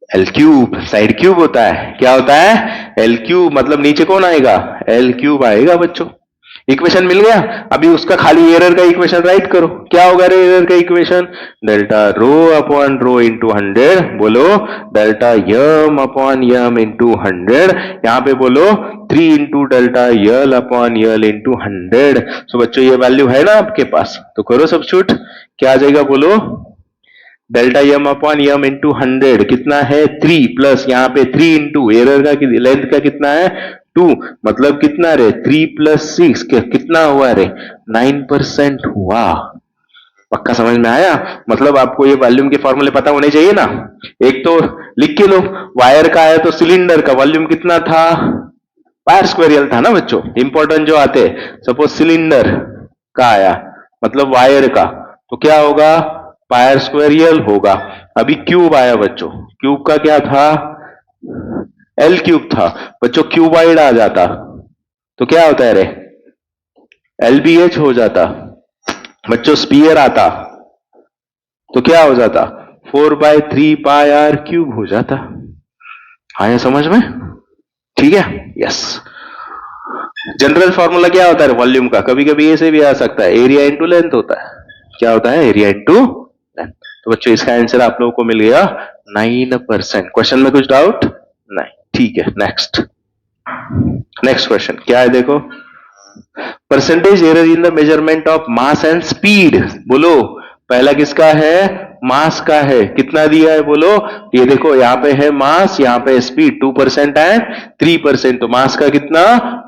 [SPEAKER 2] L cube. Side cube होता है, क्या होता है, एल क्यूब। मतलब नीचे कौन आएगा, एल क्यूब आएगा बच्चों। इक्वेशन मिल गया। अभी उसका खाली एरर का इक्वेशन राइट करो, क्या होगा रे एरर का equation, delta rho upon rho into 100 बोलो delta M upon M into 100। यहां पे बोलो 3 इंटू डेल्टा यल अपॉन यल इंटू 100। सो बच्चों ये वैल्यू है ना आपके पास, तो करो सब्स्टिट्यूट, क्या आ जाएगा बोलो, delta M upon M into 100 कितना है 3 प्लस यहाँ पे 3 इंटू एरर का लेंथ का कितना है 2 मतलब कितना रे 3 प्लस 6 कितना हुआ रे 9% हुआ। पक्का समझ में आया। मतलब आपको ये वॉल्यूम के फॉर्मूले पता होने चाहिए ना। एक तो लिख के लो, वायर का है तो सिलेंडर का वॉल्यूम कितना था, पायर स्क्वेरियल था ना बच्चों। इंपॉर्टेंट जो आते सपोज सिलेंडर का आया मतलब वायर का, तो क्या होगा पायर स्क्वेरियल होगा। अभी क्यूब आया बच्चों, क्यूब का क्या था एल क्यूब था बच्चों, क्यूबाइड आ जाता तो क्या होता है रे एलबीएच हो जाता बच्चों। स्पीयर आता तो क्या हो जाता 4/3 पाई आर क्यूब हो जाता। आया समझ में, ठीक है यस। जनरल फॉर्मूला क्या होता है वॉल्यूम का, कभी कभी ऐसे भी आ सकता है, एरिया इंटू लेंथ होता है। क्या होता है, एरिया इंटू लेंथ। तो बच्चों इसका आंसर आप लोगों को मिल गया 9%। क्वेश्चन में कुछ डाउट नहीं, ठीक है। नेक्स्ट क्वेश्चन क्या है देखो, percentage error in the measurement of mass and speed. बोलो पहला किसका है, मास का है, कितना दिया है बोलो, ये देखो यहाँ पे है मास, यहाँ पे स्पीड 2% एंड 3%। तो मास का कितना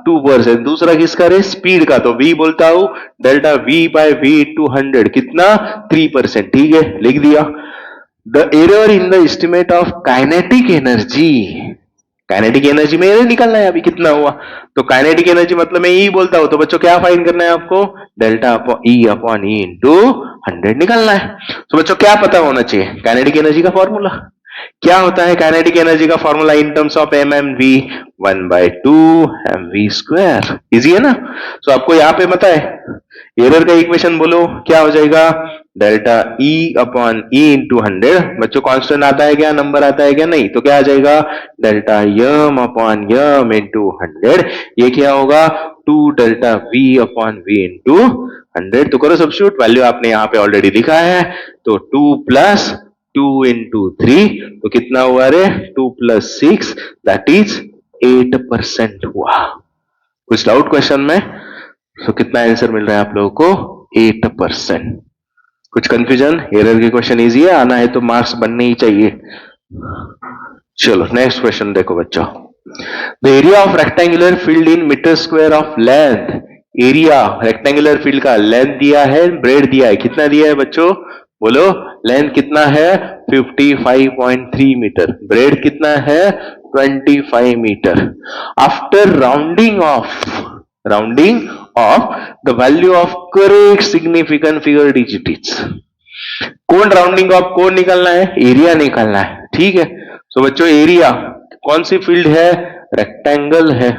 [SPEAKER 2] 2%। दूसरा किसका रे स्पीड का, तो v बोलता हूं delta v by v into 100 कितना 3%। ठीक है लिख दिया। The error in the estimate of kinetic energy, kinetic energy में एरर निकालना है अभी कितना हुआ। तो काइनेटिक एनर्जी मतलब मैं ई बोलता हूं, तो बच्चों क्या फाइंड करना है आपको, डेल्टा अपॉन ई इंटू 100 निकालना है। तो बच्चों क्या पता होना चाहिए काइनेटिक एनर्जी का फॉर्मूला क्या होता है, काइनेटिक एनर्जी का formula in terms of mmv 1/2 mv square. Easy है ना। तो आपको यहां पे पता है एरर का इक्वेशन बोलो क्या हो जाएगा, delta E upon E into 100, बच्चों कांस्टेंट आता है क्या, नंबर आता है क्या, नहीं, तो क्या आ जाएगा, delta M upon M into 100, ये क्या होगा, 2 delta V upon V into 100। तो करो सब्स्टिट्यूट, वैल्यू आपने यहाँ पे ऑलरेडी लिखा है, तो 2 प्लस 2 इंटू 3, तो कितना हुआ रे, 2 प्लस 6, दैट इज 8% हुआ। कुछ डाउट क्वेश्चन में? तो कितना आंसर मिल रहा है आप लोगों को, 8%। कुछ कंफ्यूजन? एरर के क्वेश्चन इजी है, आना है तो मार्क्स बनने ही चाहिए। चलो नेक्स्ट क्वेश्चन देखो बच्चों, the area of rectangular field in metre square of length, area rectangular field का लेंथ दिया है, ब्रेड दिया है, कितना दिया है बच्चों, बोलो, लेंथ कितना है 55.3 मीटर, ब्रेड कितना है 25 metre. After rounding off the value of correct significant figure digits, कौन राउंडिंग ऑफ कौन निकालना है, एरिया निकालना है, ठीक है। सो बच्चों एरिया कौन सी फील्ड है, रेक्टेंगल है,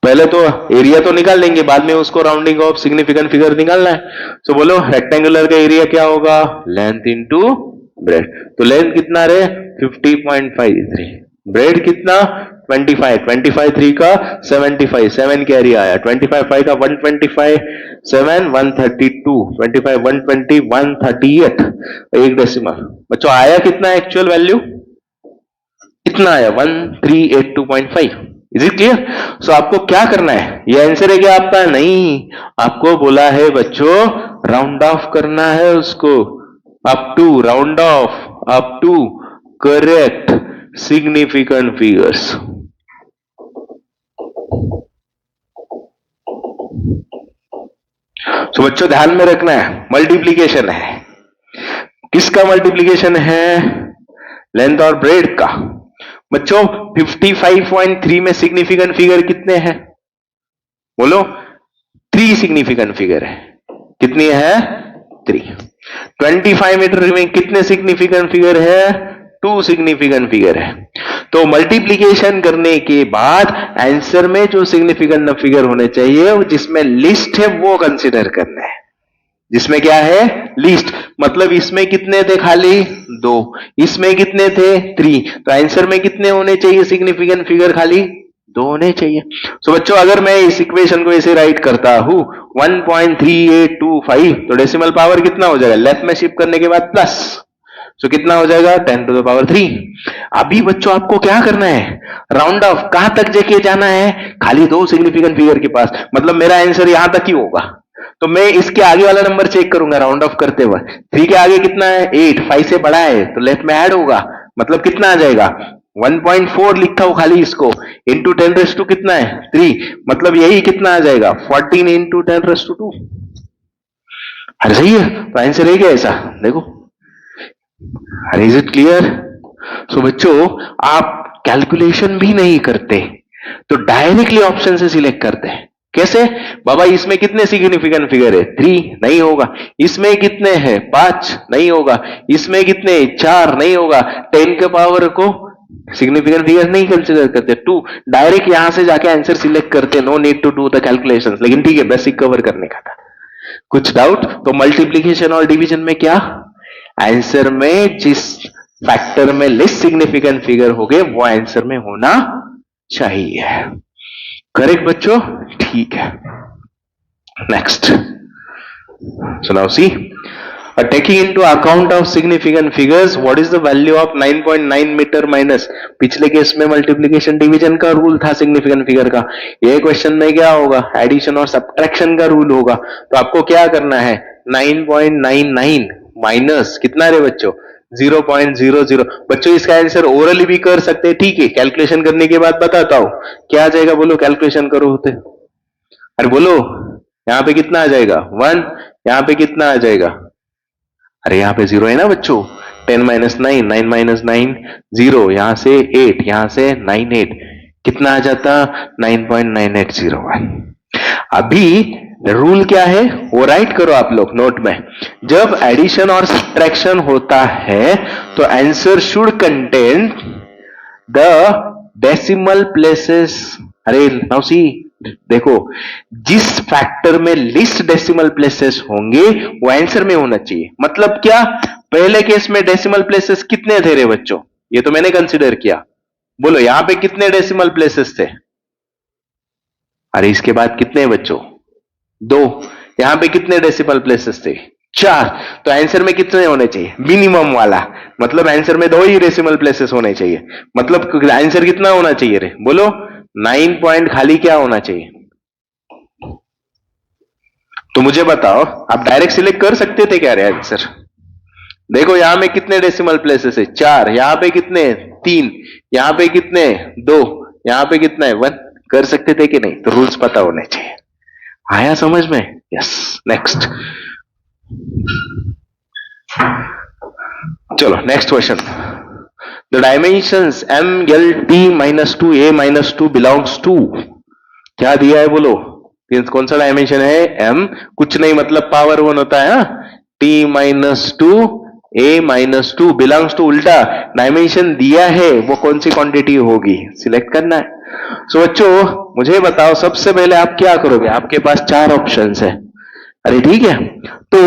[SPEAKER 2] पहले तो एरिया तो निकाल लेंगे, बाद में उसको राउंडिंग ऑफ सिग्निफिकेंट फिगर निकालना है। तो बोलो रेक्टेंगुलर का एरिया क्या होगा, लेंथ इंटू ब्रेड, तो लेंथ कितना रे 50.53, ब्रेड कितना 25 3 का 75, 7 कैरी आया, 25 5 का 125, 7 132, 25 120 138, एक डेसिमल। बच्चों आया कितना एक्चुअल वैल्यू, कितना आया 1382.5। Is it clear? सो आपको क्या करना है, ये आंसर है क्या आपका, नहीं, आपको बोला है बच्चों राउंड ऑफ करना है उसको, up to round off up to correct significant figures. So बच्चों ध्यान में रखना है, मल्टीप्लीकेशन है, किसका मल्टीप्लीकेशन है, लेंथ और ब्रेड का। बच्चों 55.3 में सिग्निफिकेंट फिगर कितने हैं, बोलो 3 सिग्निफिकेंट फिगर है, कितनी है 3। 25 मीटर में कितने सिग्निफिकेंट फिगर है, 2 सिग्निफिकेंट फिगर है। तो मल्टीप्लीकेशन करने के बाद आंसर में जो सिग्निफिकेंट फिगर होने चाहिए, जिसमें लिस्ट है वो कंसीडर करना है, जिसमें क्या है लिस्ट, मतलब इसमें कितने थे खाली 2, इसमें कितने थे 3, तो आंसर में कितने होने चाहिए सिग्निफिकेंट फिगर, खाली 2 होने चाहिए। सो बच्चों अगर मैं इस इक्वेशन को ऐसे राइट करता हूं 1.3825, तो डेसिमल पावर कितना हो जाएगा, लेफ्ट में शिफ्ट करने के बाद प्लस, सो कितना हो जाएगा 10 to the power 3। अभी बच्चों आपको क्या करना है, राउंड ऑफ कहां तक लेके जाना है, खाली 2 सिग्निफिकेंट फिगर के पास, मतलब मेरा आंसर यहां तक ही होगा। तो मैं इसके आगे वाला नंबर चेक करूंगा राउंड ऑफ करते हुए, 3 के आगे कितना है 8, 5 से बड़ा है तो लेफ्ट में ऐड होगा, मतलब कितना आ जाएगा 1.4 लिखता हूं खाली इसको, इंटू 10⁻² कितना है 3, मतलब यही कितना आ जाएगा 14 इंटू 10⁻²। अरे सही है, तो आंसर है क्या ऐसा, देखो, अरे इज इट क्लियर? सो बच्चों आप कैलकुलेशन भी नहीं करते, तो डायरेक्टली ऑप्शन से सिलेक्ट करते हैं। कैसे बाबा, इसमें कितने सिग्निफिकेंट फिगर है 3, नहीं होगा, इसमें कितने हैं 5, नहीं होगा, इसमें कितने 4, नहीं होगा, 10 के पावर को सिग्निफिकेंट फिगर नहीं कंसीडर करते, 2 डायरेक्ट यहां से जाके आंसर सिलेक्ट करते, no need to do the calculations. लेकिन ठीक है, बेसिक कवर करने का था। कुछ डाउट? तो मल्टीप्लीकेशन और डिवीजन में क्या, आंसर में जिस फैक्टर में लिस्ट सिग्निफिकेंट फिगर हो गए वो आंसर में होना चाहिए। करेक्ट बच्चों? ठीक है। Next, so now see, taking into account of significant figures, what is the value of 9.9 metre minus, पिछले केस में मल्टीप्लीकेशन डिवीजन का रूल था सिग्निफिकेंट फिगर का, ये क्वेश्चन में क्या होगा, एडिशन और सब्ट्रैक्शन का रूल होगा। तो आपको क्या करना है, 9.99 माइनस कितना रे बच्चों 0.00। बच्चों इसका आंसर ओरली भी कर सकते हैं, ठीक है, कैलकुलेशन करने के बाद बताता हूं क्या आ जाएगा, बोलो कैलकुलेशन करो होते, अरे बोलो यहां पे कितना आ जाएगा 1, यहां पे कितना आ जाएगा, अरे यहां पे 0 है ना बच्चों, 10 - 9, 9 - 9 0, यहां से 8, यहां से 98, कितना आ जाता 9.9801। अभी रूल क्या है वो राइट करो आप लोग नोट में, जब एडिशन और सब्ट्रैक्शन होता है तो answer should contain the decimal places. अरे नाउ सी, देखो, जिस फैक्टर में लिस्ट डेसिमल प्लेसेस होंगे वो आंसर में होना चाहिए। मतलब क्या, पहले केस में डेसिमल प्लेसेस कितने थे रे बच्चों? ये तो मैंने कंसीडर किया। बोलो यहां पे कितने डेसिमल प्लेसेस थे? अरे इसके बाद कितने बच्चों? 2। यहां पे कितने डेसिमल प्लेसेस थे? 4। तो आंसर में कितने होने चाहिए? मिनिमम वाला। मतलब आंसर में 2 ही डेसिमल प्लेसेस होने चाहिए। मतलब आंसर कितना होना चाहिए रे? बोलो 9 पॉइंट खाली क्या होना चाहिए? तो मुझे बताओ, आप डायरेक्ट सिलेक्ट कर सकते थे क्या रे आंसर? देखो यहां में कितने डेसिमल प्लेसेस है? 4। यहां पे कितने? 3। यहां पे कितने? 2। यहां पे कितना है? 1। कर सकते थे कि नहीं? तो रूल्स पता होने चाहिए। आया समझ में? यस। नेक्स्ट, चलो next question. The dimensions m l t minus 2 a minus 2 belongs to, क्या दिया है बोलो? कौन सा डायमेंशन है? m कुछ नहीं, मतलब पावर 1 होता है। t minus 2 a minus 2 belongs to, उल्टा डायमेंशन दिया है, वो कौन सी क्वांटिटी होगी सिलेक्ट करना है। सो बच्चों मुझे बताओ, सबसे पहले आप क्या करोगे? आपके पास 4 ऑप्शंस है। अरे ठीक है, तो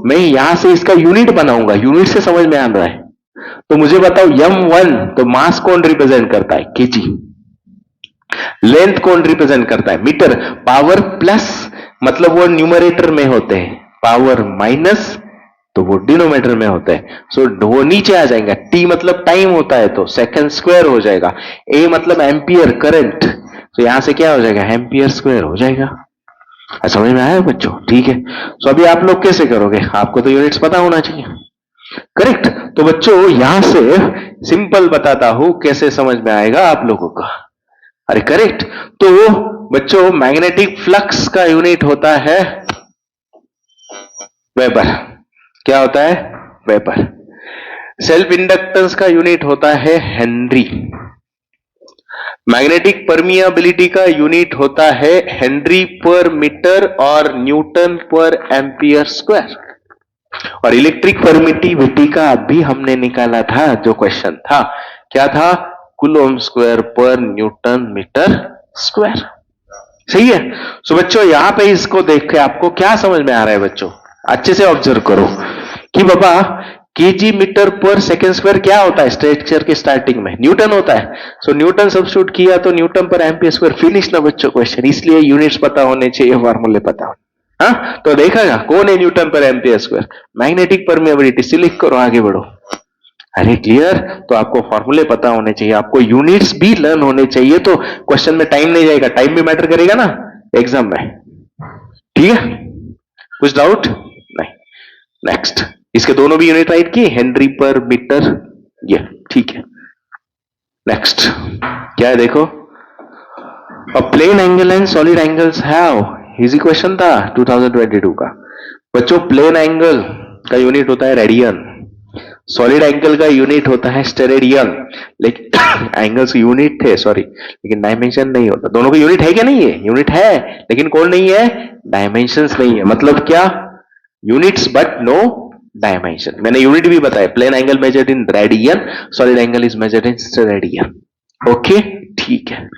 [SPEAKER 2] मैं यहां से इसका यूनिट बनाऊंगा। यूनिट से समझ में आ रहा है? तो मुझे बताओ m1 तो मास कौन रिप्रेजेंट करता है? केजी। लेंथ कौन रिप्रेजेंट करता है? मीटर। पावर प्लस मतलब वो न्यूमरेटर में होते हैं, पावर माइनस तो वो डिनोमिनेटर में होता है। सो वो नीचे आ जाएगा। टी मतलब टाइम होता है तो सेकंड स्क्वायर हो जाएगा। ए मतलब एम्पियर करंट, तो यहां से क्या हो जाएगा? एम्पियर स्क्वायर हो जाएगा। समझ में आया बच्चों? ठीक है। सो अभी आप लोग कैसे करोगे? आपको तो यूनिट्स पता होना चाहिए, करेक्ट? तो बच्चों यहां से सिंपल बताता हूं कैसे समझ में आएगा आप लोगों को। अरे करेक्ट। तो बच्चों मैग्नेटिक फ्लक्स का यूनिट होता है वेबर। क्या होता है? वेबर। सेल्फ इंडक्टेंस का यूनिट होता है हेनरी। मैग्नेटिक परमिएबिलिटी का यूनिट होता है हेनरी पर मीटर और न्यूटन पर एम्पियर स्क्वायर। और इलेक्ट्रिक परमिटिविटी का अभी हमने निकाला था, जो क्वेश्चन था क्या था? Coulomb square per newton metre square. सही है। सो बच्चों यहां पे इसको देख के आपको क्या समझ में आ रहा है बच्चों? अच्छे से ऑब्जर्व करो कि बाबा KG metre per second square क्या होता है? स्ट्रक्चर के स्टार्टिंग में न्यूटन होता है। सो न्यूटन सब्स्टिट्यूट किया तो न्यूटन पर एम्पियर स्क्वायर। फिनिश ना बच्चों क्वेश्चन। इसलिए यूनिट्स पता होने चाहिए, फॉर्मूले पता होने। हाँ, तो देखेगा कौन है न्यूटन पर ampere square? Magnetic permeability. Select करो, आगे बढ़ो। अरे क्लियर? तो आपको फॉर्मूले पता होने चाहिए, आपको यूनिट्स भी लर्न होने चाहिए, तो क्वेश्चन में टाइम नहीं जाएगा। टाइम भी मैटर करेगा ना एग्जाम में। ठीक है? कुछ डाउट नहीं? नेक्स्ट, इसके दोनों भी यूनिट राइट किए, हेनरी पर मीटर। ये ठीक है। नेक्स्ट क्या है देखो, a plane angle and solid angles have, easy question था 2022 का। बच्चों प्लेन एंगल का यूनिट होता है रेडियन, सॉलिड एंगल का यूनिट होता है स्टेरेडियन। लेकिन एंगल्स यूनिट थे, सॉरी, लेकिन डायमेंशन नहीं होता। दोनों का यूनिट है क्या? नहीं है, यूनिट है लेकिन कौन नहीं है? डायमेंशंस नहीं है। मतलब क्या? Units but no dimension. मैंने यूनिट भी बताया, plane angle measured in radian, solid angle is measured in steradian. Okay ठीक है।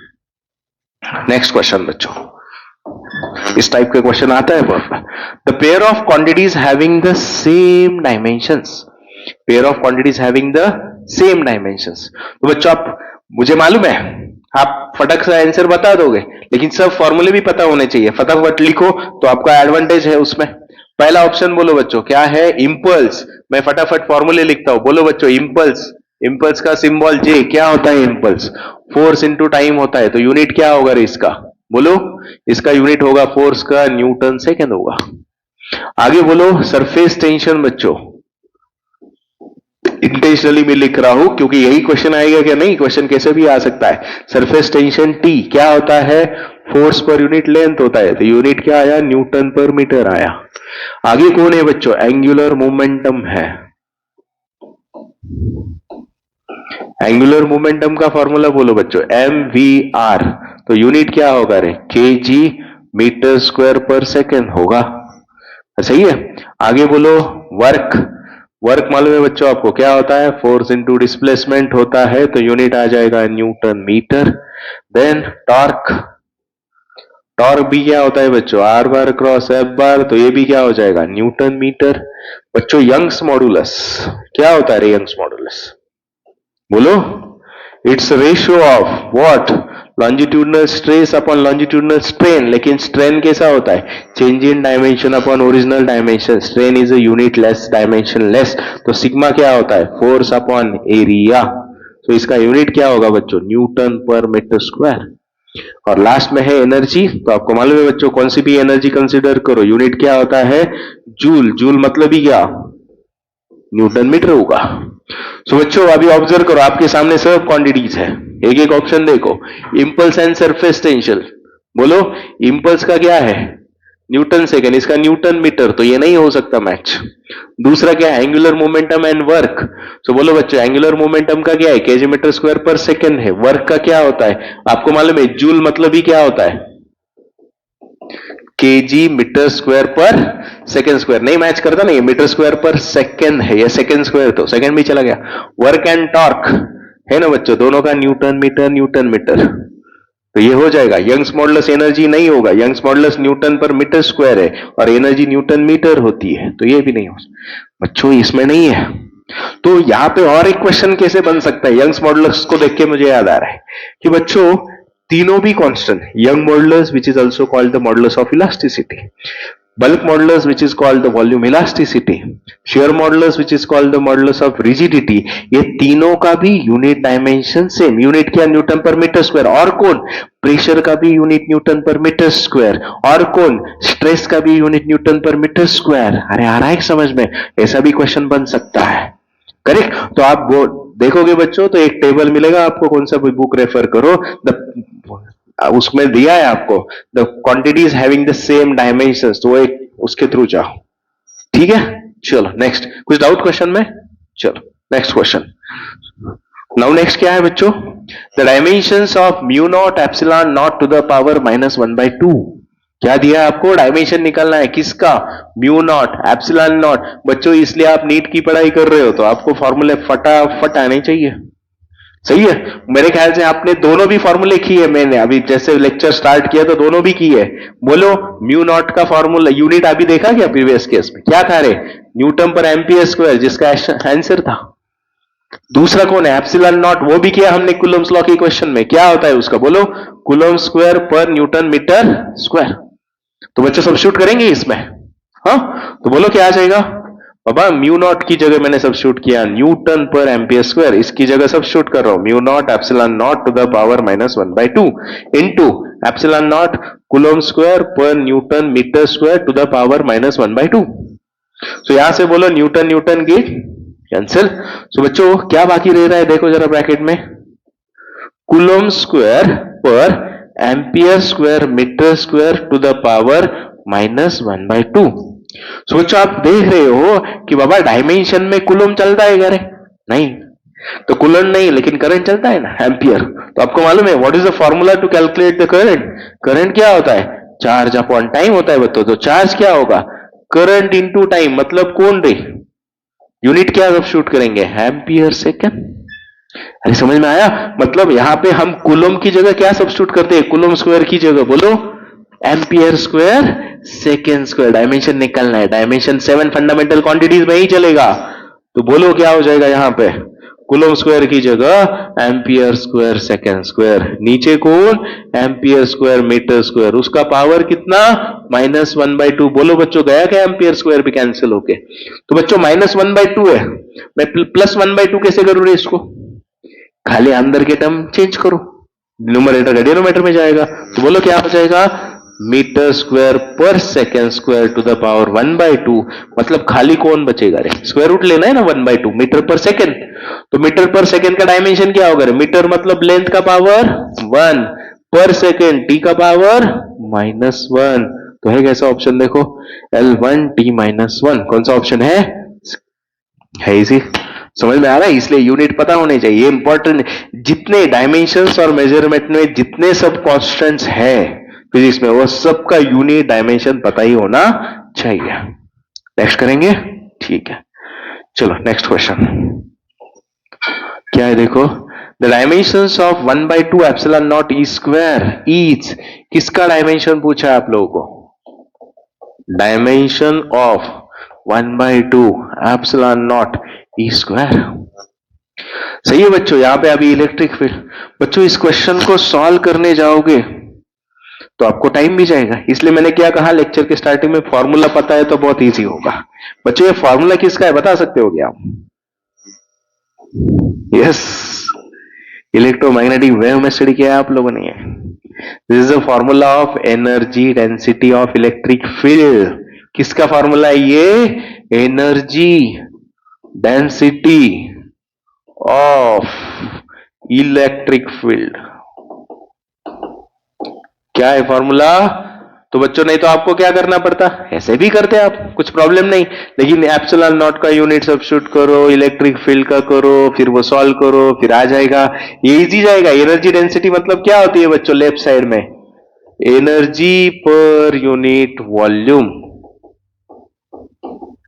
[SPEAKER 2] नेक्स्ट क्वेश्चन बच्चों, इस टाइप के क्वेश्चन आता है बहुत। The pair of quantities having the same dimensions, pair of quantities having the same dimensions. तो बच्चों आप, मुझे मालूम है आप फटक से आंसर बता दोगे, लेकिन सब फॉर्मूले भी पता होने चाहिए। फटाफट लिखो तो आपका एडवांटेज है उसमें। पहला ऑप्शन बोलो बच्चों, क्या है? इंपल्स। मैं फटाफट फॉर्मूले लिखता हूं, बोलो बच्चों इंपल्स। इंपल्स का सिंबल जे। क्या होता है इंपल्स? फोर्स इंटू टाइम होता है। तो यूनिट क्या होगा रे इसका? बोलो, इसका यूनिट होगा फोर्स का न्यूटन सेकेंड होगा। आगे बोलो सरफेस टेंशन। बच्चों इंटेंशनली मैं लिख रहा हूं क्योंकि यही क्वेश्चन आएगा क्या नहीं, क्वेश्चन कैसे भी आ सकता है। सरफेस टेंशन टी क्या होता है? फोर्स पर यूनिट लेंथ होता है। तो यूनिट क्या आया? न्यूटन पर मीटर आया। आगे कौन है बच्चों? एंगुलर मोमेंटम है। एंगुलर मोमेंटम का फॉर्मूला बोलो बच्चों, एम वी आर। तो यूनिट क्या होगा रे? KG metre square per second होगा। सही है। आगे बोलो वर्क। वर्क मालूम है बच्चों आपको क्या होता है? फोर्स इंटू डिस्प्लेसमेंट होता है। तो यूनिट आ जाएगा newton metre. Then torque, torque भी क्या होता है बच्चों, R bar cross F bar, तो ये भी क्या हो जाएगा, न्यूटन मीटर। बच्चों यंग्स मॉडुलस क्या होता है रे, यंग्स मॉडुलस बोलो, it's ratio of what, longitudinal stress upon longitudinal strain. लेकिन स्ट्रेन कैसा होता है, change in dimension upon original dimension, strain is a unit less dimension less. तो सिग्मा क्या होता है, फोर्स अपॉन एरिया। तो इसका यूनिट क्या होगा बच्चों, न्यूटन पर मीटर स्क्वायर। और लास्ट में है एनर्जी, तो आपको मालूम है बच्चों, कौन सी भी एनर्जी कंसीडर करो, यूनिट क्या होता है, जूल। जूल मतलब ही क्या, न्यूटन मीटर होगा। सो बच्चों अभी ऑब्जर्व करो, आपके सामने सब क्वांटिटीज है, एक एक ऑप्शन देखो। इंपल्स एंड सरफेस टेंशन, बोलो इंपल्स का क्या है, न्यूटन सेकेंड, इसका न्यूटन मीटर, तो ये नहीं हो सकता मैच। दूसरा क्या है, एंगुलर मोमेंटम एंड वर्क। तो बोलो बच्चों एंगुलर मोमेंटम का क्या है, KG metre square per second है। वर्क का क्या होता है, आपको मालूम है जूल मतलब ही क्या होता है, KG metre square per second square. नहीं मैच करता ना, ये मीटर स्क्वायर पर सेकेंड है, या सेकेंड स्क्वायर, तो सेकेंड भी चला गया। वर्क एंड टॉर्क है ना बच्चों, दोनों का न्यूटन मीटर न्यूटन मीटर, तो ये हो जाएगा। यंग्स मॉडुलस एनर्जी नहीं होगा, यंग्स मॉडुलस न्यूटन पर मीटर स्क्वायर है और एनर्जी न्यूटन मीटर होती है, तो ये भी नहीं हो बच्चों, इसमें नहीं है। तो यहां पे और एक क्वेश्चन कैसे बन सकता है, यंग्स मॉडुलस को देख के मुझे याद आ रहा है कि बच्चों तीनों भी constant, young modulus which is also called the modulus of elasticity, bulk modulus which is called the volume elasticity, shear modulus which is called the modulus of rigidity, ये तीनों का भी यूनिट डायमेंशन सेम, यूनिट क्या, Newton पर metre square. और कौन, pressure का भी यूनिट न्यूटन पर मीटर स्क्वायर। और कौन, स्ट्रेस का भी यूनिट न्यूटन पर मीटर स्क्वायर। अरे आ रहा है समझ में, ऐसा भी क्वेश्चन बन सकता है, करेक्ट। तो आप वो देखोगे बच्चों, तो एक टेबल मिलेगा आपको, कौन सा भी बुक रेफर करो, उसमें दिया है आपको the quantities having the same dimensions, तो वो एक उसके थ्रू जाओ, ठीक है। चलो नेक्स्ट, कुछ डाउट क्वेश्चन में, चलो नेक्स्ट क्वेश्चन। नाउ नेक्स्ट क्या है बच्चों, the dimensions of mu not epsilon not to the power -1/2। क्या दिया है आपको, डायमेंशन निकालना है, किसका, म्यू नॉट एप्सिलॉन नॉट। बच्चों इसलिए आप नीट की पढ़ाई कर रहे हो, तो आपको फॉर्मूले फटाफट आने चाहिए, सही है। मेरे ख्याल से आपने दोनों भी फॉर्मूले किए, मैंने अभी जैसे लेक्चर स्टार्ट किया तो दोनों भी किए। बोलो म्यू नॉट का फॉर्मूला, यूनिट अभी देखा क्या प्रीवियस केस में, क्या था रे, न्यूटन पर एम्पियर स्क्वायर, जिसका आंसर था। दूसरा कौन है, एप्सिलॉन नॉट, वो भी किया हमने कूलम्स लॉ के क्वेश्चन में, क्या होता है उसका, बोलो coulomb square per newton metre square. तो बच्चे सब्स्टिट्यूट करेंगे इसमें, हाँ, तो बोलो क्या आ जाएगा बाबा, म्यू नॉट की जगह मैंने सब्स्टिट्यूट किया न्यूटन पर एम्पियर स्क्वायर, इसकी जगह सब्स्टिट्यूट कर रहा हूं mu not epsilon not to the power -1/2 into epsilon naught coulomb square per newton metre square to the power -1/2। तो यहां से बोलो न्यूटन न्यूटन की कैंसिल। सो बच्चों क्या बाकी रह रहा है, देखो जरा ब्रैकेट में, coulomb square per ampere square metre square to the power -1/2। सोचो आप देख रहे हो कि बाबा डायमेंशन में कूलम चलता है क्या रे, नहीं, तो कूलम नहीं लेकिन करंट चलता है ना, एम्पियर। तो आपको मालूम है what is the formula to calculate the current, current क्या होता है, चार्ज अपॉन टाइम होता है बच्चों। तो चार्ज क्या होगा, करंट इनटू टाइम, मतलब कौन रे, यूनिट क्या सब्स्टिट्यूट करेंगे, एम्पियर सेकेंड। अरे समझ में आया, मतलब यहां पे हम कूलम की जगह क्या सब्स्टिट्यूट करते हैं, कूलम स्क्वायर की जगह बोलो ampere square second square. Dimension निकालना है, डायमेंशन 7 फंडामेंटल क्वांटिटीज में ही चलेगा, तो बोलो क्या हो जाएगा यहाँ पे, कूलम स्क्वायर की जगह एम्पियर स्क्वायर सेकेंड स्क्वायर, नीचे कौन, एम्पियर स्क्वायर मीटर स्क्वायर, उसका पावर कितना, -1/2। बोलो बच्चों गया क्या, एम्पियर स्क्वायर भी कैंसिल होके, तो बच्चों -1/2 है, मैं +1/2 कैसे करूं रे इसको, खाली अंदर के टर्म चेंज करो, न्यूमरेटर का डिनोमिनेटर में जाएगा, तो बोलो क्या हो जाएगा, metre square per second square to the power 1/2। मतलब खाली कौन बचेगा रे, स्क्वायर रूट लेना है ना 1/2, मीटर पर सेकेंड, तो मीटर पर सेकेंड का डायमेंशन क्या होगा, मीटर मतलब लेंथ का पावर 1, पर सेकेंड टी का पावर -1। तो है कैसा ऑप्शन, देखो L1 T -1, कौन सा ऑप्शन है इसी, समझ में आ रहा है, इसलिए यूनिट पता होने चाहिए, ये इंपॉर्टेंट। जितने डायमेंशंस और मेजरमेंट में जितने सब कॉन्स्टेंट्स है फिजिक्स में, वो सबका यूनिट डायमेंशन पता ही होना चाहिए। नेक्स्ट करेंगे, ठीक है, चलो नेक्स्ट क्वेश्चन क्या है, देखो the dimensions of 1/2 epsilon not E square is, किसका डायमेंशन पूछा है आप लोगों को? Dimension of 1/2 epsilon not E square. सही है बच्चों। यहां पे अभी इलेक्ट्रिक फील्ड, बच्चों इस क्वेश्चन को सॉल्व करने जाओगे तो आपको टाइम भी जाएगा, इसलिए मैंने क्या कहा लेक्चर के स्टार्टिंग में, फॉर्मूला पता है तो बहुत इजी होगा। बच्चों ये फॉर्मूला किसका है बता सकते हो क्या आप? यस, इलेक्ट्रोमैग्नेटिक वेव में स्टडी किया है आप लोगों ने। This is the formula of energy density of electric field. किसका फॉर्मूला है ये? Energy density of electric field. क्या है फॉर्मूला? तो बच्चों नहीं तो आपको क्या करना पड़ता, ऐसे भी करते आप, कुछ प्रॉब्लम नहीं, लेकिन एप्सिलॉन नॉट का यूनिट सब्स्टिट्यूट करो, इलेक्ट्रिक फील्ड का करो, फिर वो सॉल्व करो, फिर आ जाएगा, ये इजी जाएगा। एनर्जी डेंसिटी मतलब क्या होती है बच्चों? लेफ्ट साइड में एनर्जी पर यूनिट वॉल्यूम।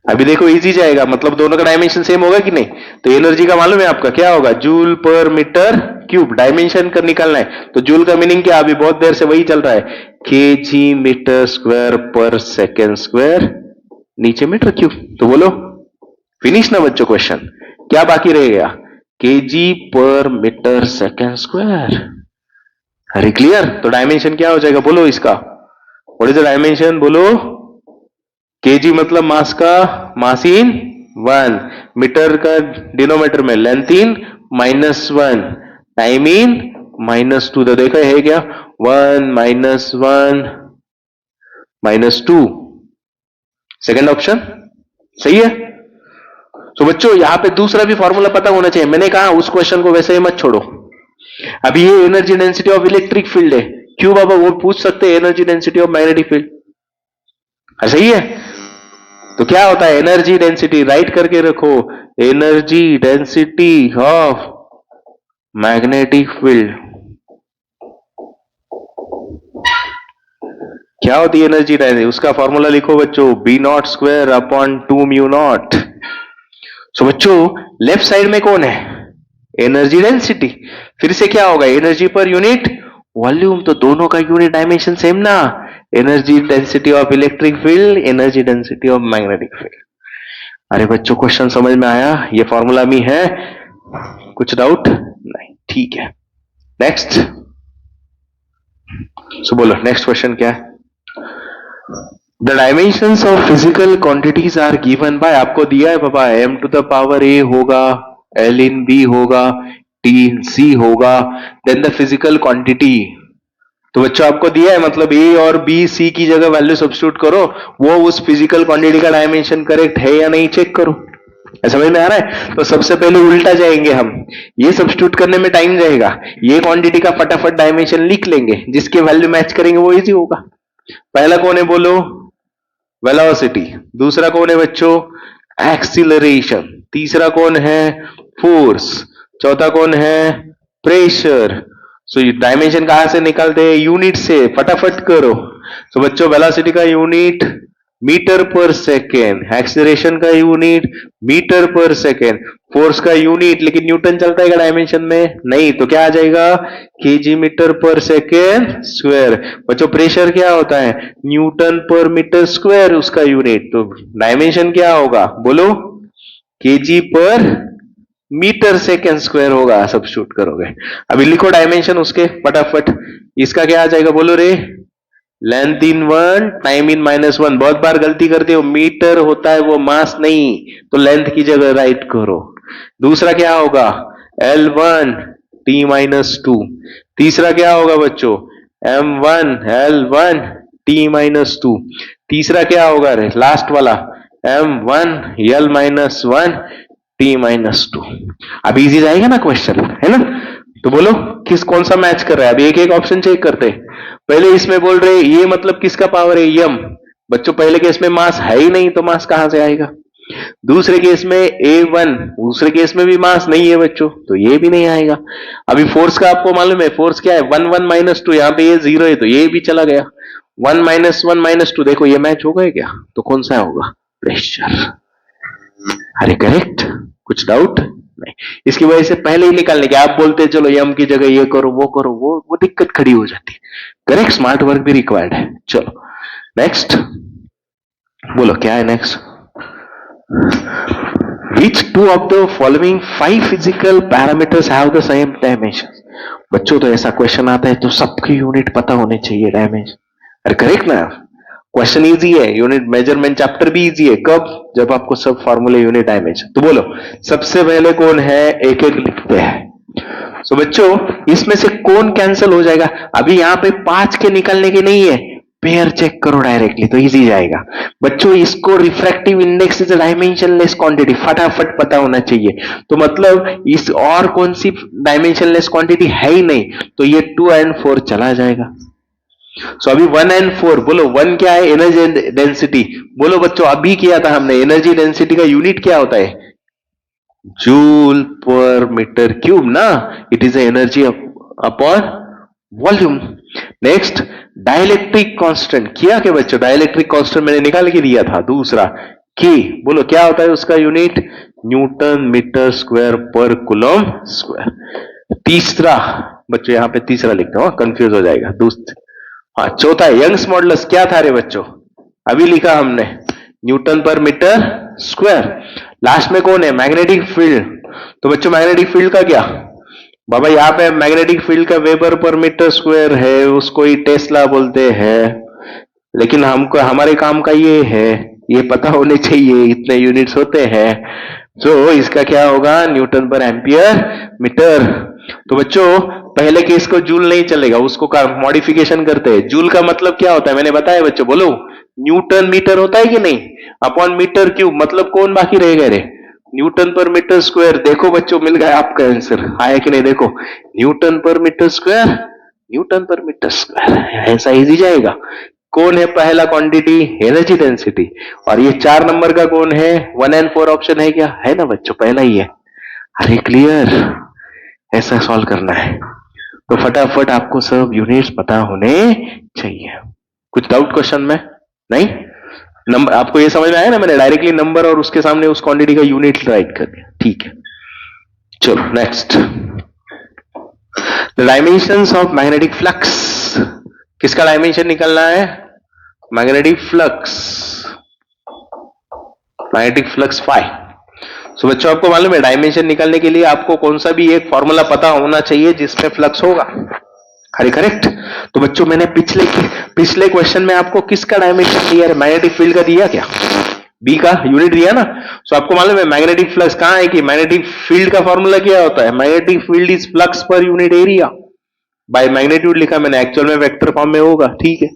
[SPEAKER 2] अभी देखो इजी जाएगा, मतलब दोनों का डायमेंशन सेम होगा कि नहीं? तो एनर्जी का मालूम है आपका क्या होगा? Joule per metre cube. Dimension कर निकालना है तो जूल का मीनिंग क्या? अभी बहुत देर से वही चल रहा है, KG metre square per second square, नीचे मीटर क्यूब। तो बोलो फिनिश ना बच्चों क्वेश्चन। क्या बाकी रह गया? KG per metre second square. अरे क्लियर? तो डायमेंशन क्या हो जाएगा बोलो इसका? व्हाट इज द डायमेंशन बोलो? केजी मतलब मास का, मास इन 1, मीटर का डिनोमीटर में लेंथ इन -1, टाइम इन -2। तो देखो है क्या? 1 -1 -2, सेकेंड ऑप्शन सही है। तो बच्चों यहां पे दूसरा भी फॉर्मूला पता होना चाहिए। मैंने कहा उस क्वेश्चन को वैसे ही मत छोड़ो। अभी ये energy density of electric field है, क्यों बाबा? वो पूछ सकते हैं energy density of magnetic field, सही है। तो क्या होता है एनर्जी डेंसिटी? राइट करके रखो, energy density of magnetic field. क्या होती है एनर्जी डेंसिटी? उसका फॉर्मूला लिखो बच्चों, B0 square upon 2 mu naught. So बच्चों लेफ्ट साइड में कौन है? Energy density. फिर से क्या होगा? Energy per unit volume. तो दोनों का यूनिट डायमेंशन सेम ना, energy density of electric field, energy density of magnetic field. अरे बच्चों क्वेश्चन समझ में आया? ये फॉर्मूला में है, कुछ डाउट नहीं? ठीक है, नेक्स्ट। सो बोलो नेक्स्ट क्वेश्चन क्या है? The dimensions of physical quantities are given by, आपको दिया है बाबा, m to the power a होगा, l इन b होगा, t इन c होगा, देन द फिजिकल क्वांटिटी। तो बच्चों आपको दिया है, मतलब a और b c की जगह वैल्यू सब्स्टिट्यूट करो, वो उस फिजिकल क्वांटिटी का डायमेंशन करेक्ट है या नहीं चेक करो। समझ में आ रहा है? तो सबसे पहले उल्टा जाएंगे हम, ये सब्स्टिट्यूट करने में टाइम जाएगा, ये क्वांटिटी का फटाफट डायमेंशन लिख लेंगे, जिसके वैल्यू मैच करेंगे वो इजी होगा। पहला कौन है बोलो? वेलोसिटी। दूसरा कौन है बच्चों? एक्सीलरेशन। तीसरा कौन है? फोर्स। चौथा कौन है? प्रेशर। सो डायमेंशन कहां से निकालते हैं? यूनिट से, फटाफट करो। तो बच्चों वेलोसिटी का unit metre per second, acceleration का unit metre per second, force का यूनिट, लेकिन न्यूटन चलता है डायमेंशन में? नहीं, तो क्या आ जाएगा? KG metre per second square. बच्चों प्रेशर क्या होता है? न्यूटन पर मीटर स्क्वायर उसका यूनिट। तो डायमेंशन क्या होगा बोलो? KG per metre second square होगा, सब्स्टिट्यूट करोगे। अभी लिखो डायमेंशन उसके फटाफट। इसका क्या आ जाएगा बोलो रे? Length in 1, time in -1। बहुत बार गलती करते हो, मीटर होता है वो, मास नहीं, तो लेंथ की जगह राइट करो। दूसरा क्या होगा? L1 T-2। तीसरा क्या होगा बच्चों? M1 L1 T-2। तीसरा क्या होगा रे लास्ट वाला? M1 L-1 T-2। अब इजी जाएगा ना क्वेश्चन, है ना? तो बोलो किस कौन सा मैच कर रहा है? अभी एक एक ऑप्शन चेक करते हैं। पहले इसमें बोल रहे ये मतलब किसका पावर है? यम। बच्चों पहले केस में मास है ही नहीं, तो मास कहां से आएगा? दूसरे केस में A1, दूसरे केस में भी मास नहीं है बच्चों, तो ये भी नहीं आएगा। अभी फोर्स का आपको मालूम है, फोर्स क्या है? 1 1 -2, यहां पे ये 0 है तो ये भी चला गया। 1 -1 -2, देखो ये मैच हो गए क्या? तो कौन सा होगा? प्रेशर। अरे करेक्ट, कुछ डाउट नहीं, इसकी वजह से पहले ही निकालने के आप बोलते चलो यम की जगह ये करो, वो दिक्कत खड़ी हो जाती है। करेक्ट, स्मार्ट वर्क भी रिक्वायर्ड है। चलो नेक्स्ट बोलो क्या है next. Which two of the following 5 physical parameters have the same dimensions? बच्चों तो ऐसा क्वेश्चन आता है तो सबकी यूनिट पता होने चाहिए डायमेंशन। अरे करेक्ट ना, क्वेश्चन इजी है, यूनिट मेजरमेंट चैप्टर भी इजी है। कब? जब आपको सब फॉर्मूले यूनिट डायमेंशन। तो बोलो सबसे पहले कौन है, एक एक लिखते हैं। तो बच्चों इसमें से कौन कैंसिल हो जाएगा? अभी यहां पे 5 के निकलने के नहीं है, पेयर चेक करो डायरेक्टली तो इजी जाएगा। बच्चों इसको refractive index is dimensionless quantity फटाफट पता होना चाहिए। तो मतलब इस और कौन सी डायमेंशनलेस क्वांटिटी है ही नहीं, तो ये 2 and 4 चला जाएगा। सो अभी 1 and 4 बोलो, 1 क्या है, एनर्जी डेंसिटी। बोलो बच्चों अभी किया था हमने, एनर्जी डेंसिटी का यूनिट क्या होता है, जूल पर मीटर क्यूब ना, it is energy upon volume. Next dielectric constant किया क्या बच्चों, डाइलेक्ट्रिक कांस्टेंट मैंने निकाल के दिया था। दूसरा की बोलो क्या होता है उसका यूनिट, न्यूटन मीटर स्क्वायर पर कूलम स्क्वायर। तीसरा बच्चों यहां पे तीसरा लिखता हूं, कंफ्यूज हो जाएगा। दूसरा चौथा यंग्स मॉडुलस क्या था रे बच्चों, अभी लिखा हमने न्यूटन पर मीटर स्क्वायर। लास्ट में कौन है, मैग्नेटिक फील्ड। तो बच्चों मैग्नेटिक फील्ड का क्या बाबा, यहाँ पे मैग्नेटिक फील्ड का वेबर पर मीटर स्क्वायर है, उसको ही टेस्ला बोलते हैं। लेकिन हमको हमारे काम का ये है, ये पता होने चाहिए इतने यूनिट्स होते हैं। तो इसका क्या होगा, न्यूटन पर एम्पियर मीटर। तो बच्चों पहले केस को जूल नहीं चलेगा, उसको मॉडिफिकेशन करते हैं। जूल का मतलब क्या होता है मैंने बताया बच्चों, बोलो न्यूटन मीटर होता है कि नहीं, अपॉन मीटर क्यूब। मतलब कौन बाकी रहेगा रे, न्यूटन पर मीटर स्क्वायर। देखो बच्चों मिल गया आपका आंसर, आया कि नहीं, देखो न्यूटन पर मीटर स्क्वायर, न्यूटन पर मीटर स्क्वायर, ऐसा इजी जाएगा। कौन है पहला क्वांटिटी, एनर्जी डेंसिटी। और ये 4 नंबर का कौन है, 1 and 4 ऑप्शन है क्या, है ना बच्चों, पहला ही है। अरे क्लियर, ऐसा सॉल्व करना है। तो फटाफट आपको सब यूनिट्स पता होने चाहिए। कुछ डाउट क्वेश्चन में नहीं, नंबर आपको ये समझ में आया ना, मैंने डायरेक्टली नंबर और उसके सामने उस क्वांटिटी का यूनिट राइट कर दिया, ठीक है। चलो next, the dimensions of magnetic flux. किसका डायमेंशन निकलना है, magnetic flux, magnetic flux phi. So बच्चों आपको मालूम है डायमेंशन निकालने के लिए आपको कौन सा भी एक फॉर्मूला पता होना चाहिए जिसमें फ्लक्स होगा। अरे करेक्ट। तो बच्चों मैंने पिछले क्वेश्चन में आपको किसका डायमेंशन दिया है, मैग्नेटिक फील्ड का दिया क्या, बी का यूनिट दिया ना। सो आपको मालूम है मैग्नेटिक फ्लक्स कहां है, कि मैग्नेटिक फील्ड का फॉर्मूला क्या होता है, magnetic field is flux per unit area by magnitude लिखा मैंने, एक्चुअल में वेक्टर फॉर्म में होगा, ठीक है।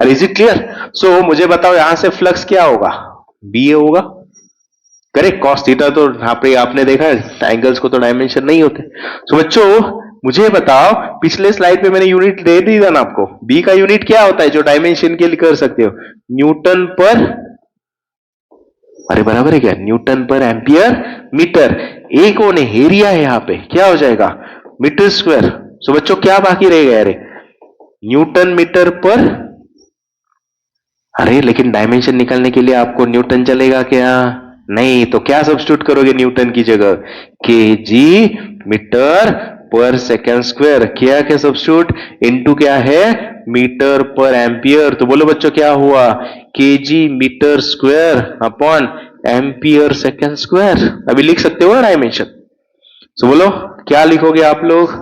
[SPEAKER 2] अरे इज इट क्लियर। सो मुझे बताओ यहां से फ्लक्स क्या होगा, बी होगा, करेक्ट। कॉस थीटा तो यहाँ पे आपने देखा है, एंगल्स को तो डायमेंशन नहीं होते। सो बच्चों मुझे बताओ, पिछले स्लाइड पे मैंने यूनिट दे दी था ना आपको, बी का यूनिट क्या होता है जो डायमेंशन के लिए कर सकते हो, न्यूटन पर, अरे बराबर है क्या, न्यूटन पर एम्पियर मीटर। एक कौन है, एरिया है, यहाँ पे क्या हो जाएगा, मीटर स्क्वायर। सो बच्चों क्या बाकी रहेगा, अरे न्यूटन मीटर पर, अरे लेकिन डायमेंशन निकालने के लिए आपको न्यूटन चलेगा क्या, नहीं, तो क्या सब्स्टिट्यूट करोगे न्यूटन की जगह, KG metre per second square. क्या क्या सब्स्टिट्यूट, इनटू क्या है, मीटर पर एम्पियर। तो बोलो बच्चों क्या हुआ, KG metre square upon ampere second square. अभी लिख सकते हो ना डायमेंशन। तो बोलो क्या लिखोगे आप लोग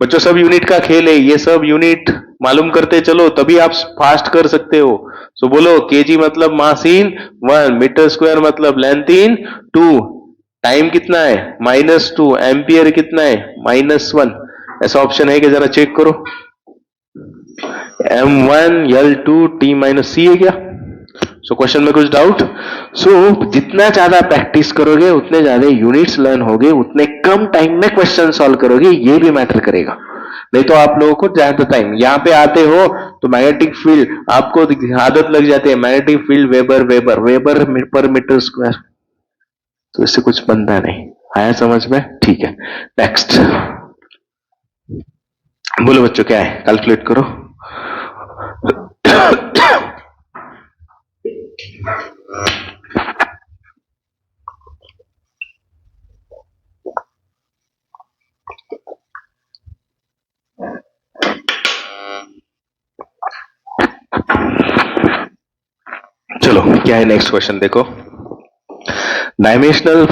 [SPEAKER 2] बच्चों, सब यूनिट का खेल है, ये सब यूनिट मालूम करते चलो तभी आप फास्ट कर सकते हो। सो बोलो केजी मतलब मास इन 1, मीटर स्क्वायर मतलब लेंथ इन 2, टाइम कितना है -2, एम्पियर कितना है -1। ऐसा ऑप्शन है कि जरा चेक करो, m1 L2 T - C है क्या। सो क्वेश्चन में कुछ डाउट। सो जितना ज्यादा प्रैक्टिस करोगे उतने ज्यादा यूनिट्स लर्न होगे, उतने कम टाइम में क्वेश्चन सॉल्व करोगे, ये भी मैटर करेगा। नहीं तो आप लोगों को ज्यादा टाइम, यहां पे आते हो तो मैग्नेटिक फील्ड आपको आदत लग जाती है, magnetic field weber per metre square, तो इससे कुछ बनता नहीं। आया समझ में, ठीक है। नेक्स्ट बोलो बच्चों क्या है, कैलकुलेट करो। क्या है नेक्स्ट क्वेश्चन देखो, dimensional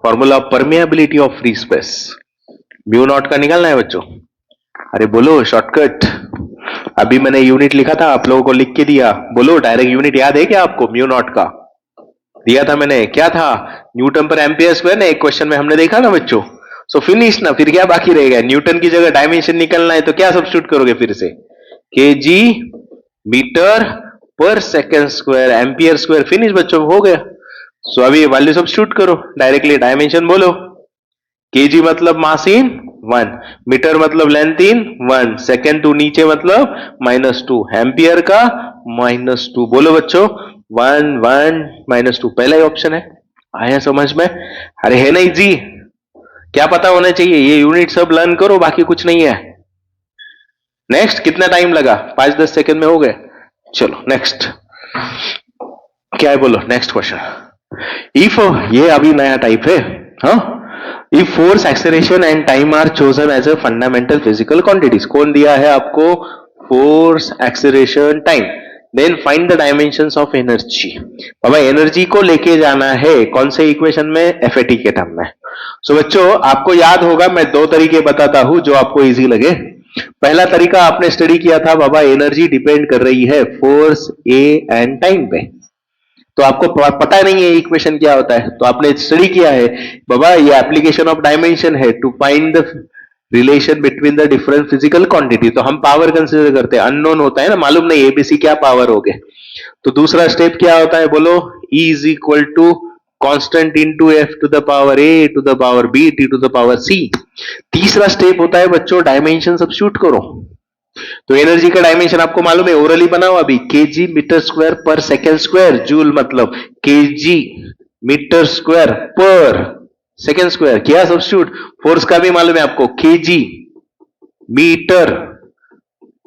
[SPEAKER 2] formula permeability of free space mu naught का निकालना है बच्चों। अरे बोलो शॉर्टकट, अभी मैंने यूनिट लिखा था, आप लोगों को लिख के दिया, बोलो डायरेक्ट यूनिट याद है क्या आपको? म्यू नॉट का दिया था मैंने, क्या था? न्यूटन पर एम्पियर स्क्वायर ना, एक क्वेश्चन में हमने देखा ना बच्चों। सो फिनिश ना, फिर क्या बाकी रहेगा? न्यूटन की जगह डायमेंशन निकलना है तो क्या सब्स्टिट्यूट करोगे फिर से? KG metre per second square ampere square, finish बच्चों, हो गया। सो अभी वैल्यू सब्स्टिट्यूट करो डायरेक्टली, डायमेंशन बोलो, केजी मतलब मास इन 1, मीटर मतलब लेंथ इन 1, सेकेंड टू नीचे मतलब -2, एम्पियर का -2, बोलो बच्चों 1 1 -2, पहला ही ऑप्शन है। आया समझ में? अरे है नहीं जी, क्या पता होना चाहिए, ये यूनिट सब लर्न करो, बाकी कुछ नहीं है। नेक्स्ट, कितना टाइम लगा? 5-10 सेकंड में हो गए। चलो नेक्स्ट क्या है बोलो, नेक्स्ट क्वेश्चन। इफ, ये अभी नया टाइप है, हाँ, if force acceleration and time are chosen as a fundamental physical quantities, कौन दिया है आपको? Force acceleration time, then find the dimensions of energy. बाबा एनर्जी को लेके जाना है कौन से इक्वेशन में? एफएटी के टर्म में। सो बच्चों आपको याद होगा, मैं दो तरीके बताता हूं जो आपको इजी लगे। पहला तरीका आपने स्टडी किया था, बाबा एनर्जी डिपेंड कर रही है फोर्स ए एंड टाइम पे, तो आपको पता नहीं है इक्वेशन क्या होता है, तो आपने स्टडी किया है, बाबा ये एप्लीकेशन ऑफ डायमेंशन है to find the relation between the different physical quantity. तो हम पावर कंसीडर करते हैं, अननोन होता है ना, मालूम नहीं एबीसी क्या पावर हो गए। तो दूसरा स्टेप क्या होता है बोलो? E is equal to constant into F to the power A to the power B T to the power C. तीसरा स्टेप होता है बच्चों डायमेंशन सब्स्टिट्यूट करो। तो एनर्जी का डायमेंशन आपको मालूम है, ओरली बनाओ अभी, KG metre square per second square, joule मतलब KG metre square per second square, किया सब्स्टिट्यूट। फोर्स का भी मालूम है आपको, KG metre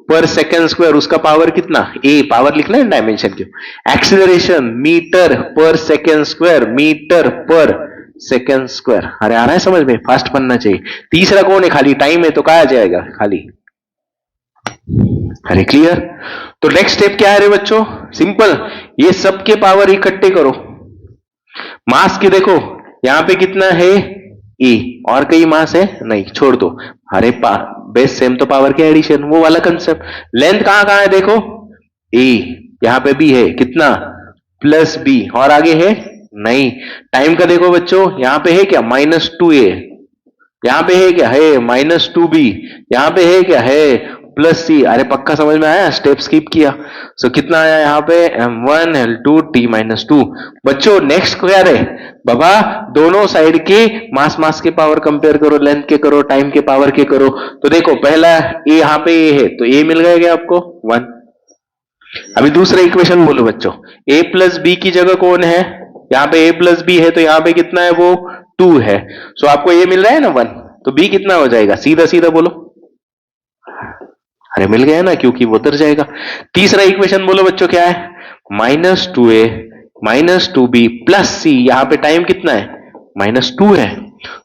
[SPEAKER 2] per second square, उसका पावर कितना? ए, पावर लिखना है डायमेंशन क्यों। Acceleration metre per second square, metre per second square. अरे आ रहा है समझ में? फास्ट बनना चाहिए। तीसरा कौन है? खाली टाइम है, तो कहा जाएगा खाली। अरे क्लियर? तो नेक्स्ट स्टेप क्या है रे बच्चों? सिंपल, ये सबके पावर इकट्ठे करो। मास की देखो यहां पे कितना है? ए, और कई मास है? नहीं, छोड़ दो। अरे बेस सेम तो पावर के एडिशन, वो वाला कंसेप्ट। लेंथ कहां कहां है देखो? ए, यहां पे भी है कितना? प्लस बी, और आगे है? नहीं। टाइम का देखो बच्चों, यहां पे है क्या? -2a, यहां पे है क्या? है -2b, यहां पे है क्या? है +c। अरे पक्का समझ में आया? स्टेप स्किप किया। सो कितना आया यहाँ पे? m1 l2 t-2। बच्चों नेक्स्ट क्या है बाबा? दोनों साइड के मास के पावर कंपेयर करो, लेंथ के करो, टाइम के पावर के करो। तो देखो पहला ए, यहाँ पे ए है तो ए मिल गया आपको 1। अभी दूसरा इक्वेशन बोलो बच्चों, a प्लस बी की जगह कौन है? यहाँ पे a प्लस बी है, तो यहाँ पे कितना है? वो 2 है। सो आपको a मिल रहा है ना 1, तो b कितना हो जाएगा? सीधा सीधा बोलो। अरे मिल गया ना, क्योंकि वो उतर जाएगा। तीसरा इक्वेशन बोलो बच्चों क्या है? -2a -2b प्लस c, यहाँ पे टाइम कितना है? -2 है।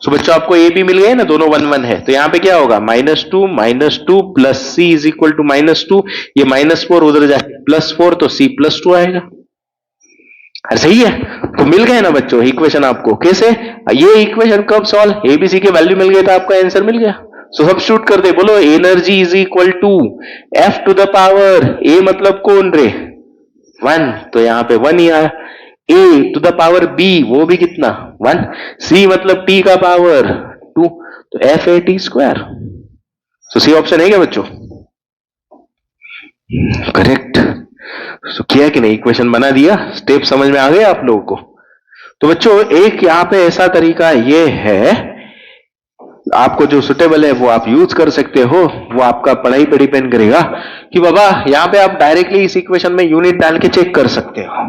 [SPEAKER 2] सो बच्चों आपको ए बी मिल गए ना, दोनों 1 1 है, तो यहाँ पे क्या होगा? -2 plus c is equal to -2, ये -4 उधर जाए +4, तो c +2 आएगा। अरे सही है, तो मिल गए ना बच्चों इक्वेशन आपको। कैसे? ये इक्वेशन कब सॉल्व? एबीसी के वैल्यू मिल गए तो आपका आंसर मिल गया। सो सब्स्टिट्यूट कर दे, बोलो energy is equal to F to the power, A मतलब कौन रे? 1, तो यहां पे 1 ही आया। ए टू द पावर बी, वो भी कितना? 1। सी मतलब टी का पावर 2, तो F A T square. So C option है क्या बच्चों? करेक्ट। सो किया कि नहीं? इक्वेशन बना दिया, स्टेप समझ में आ गया आप लोगों को? तो बच्चों एक यहां पे ऐसा तरीका ये है, आपको जो सुटेबल है वो आप यूज कर सकते हो, वो आपका पढ़ाई पे डिपेंड करेगा कि बाबा यहां पे आप डायरेक्टली इस इक्वेशन में यूनिट डाल के चेक कर सकते हो।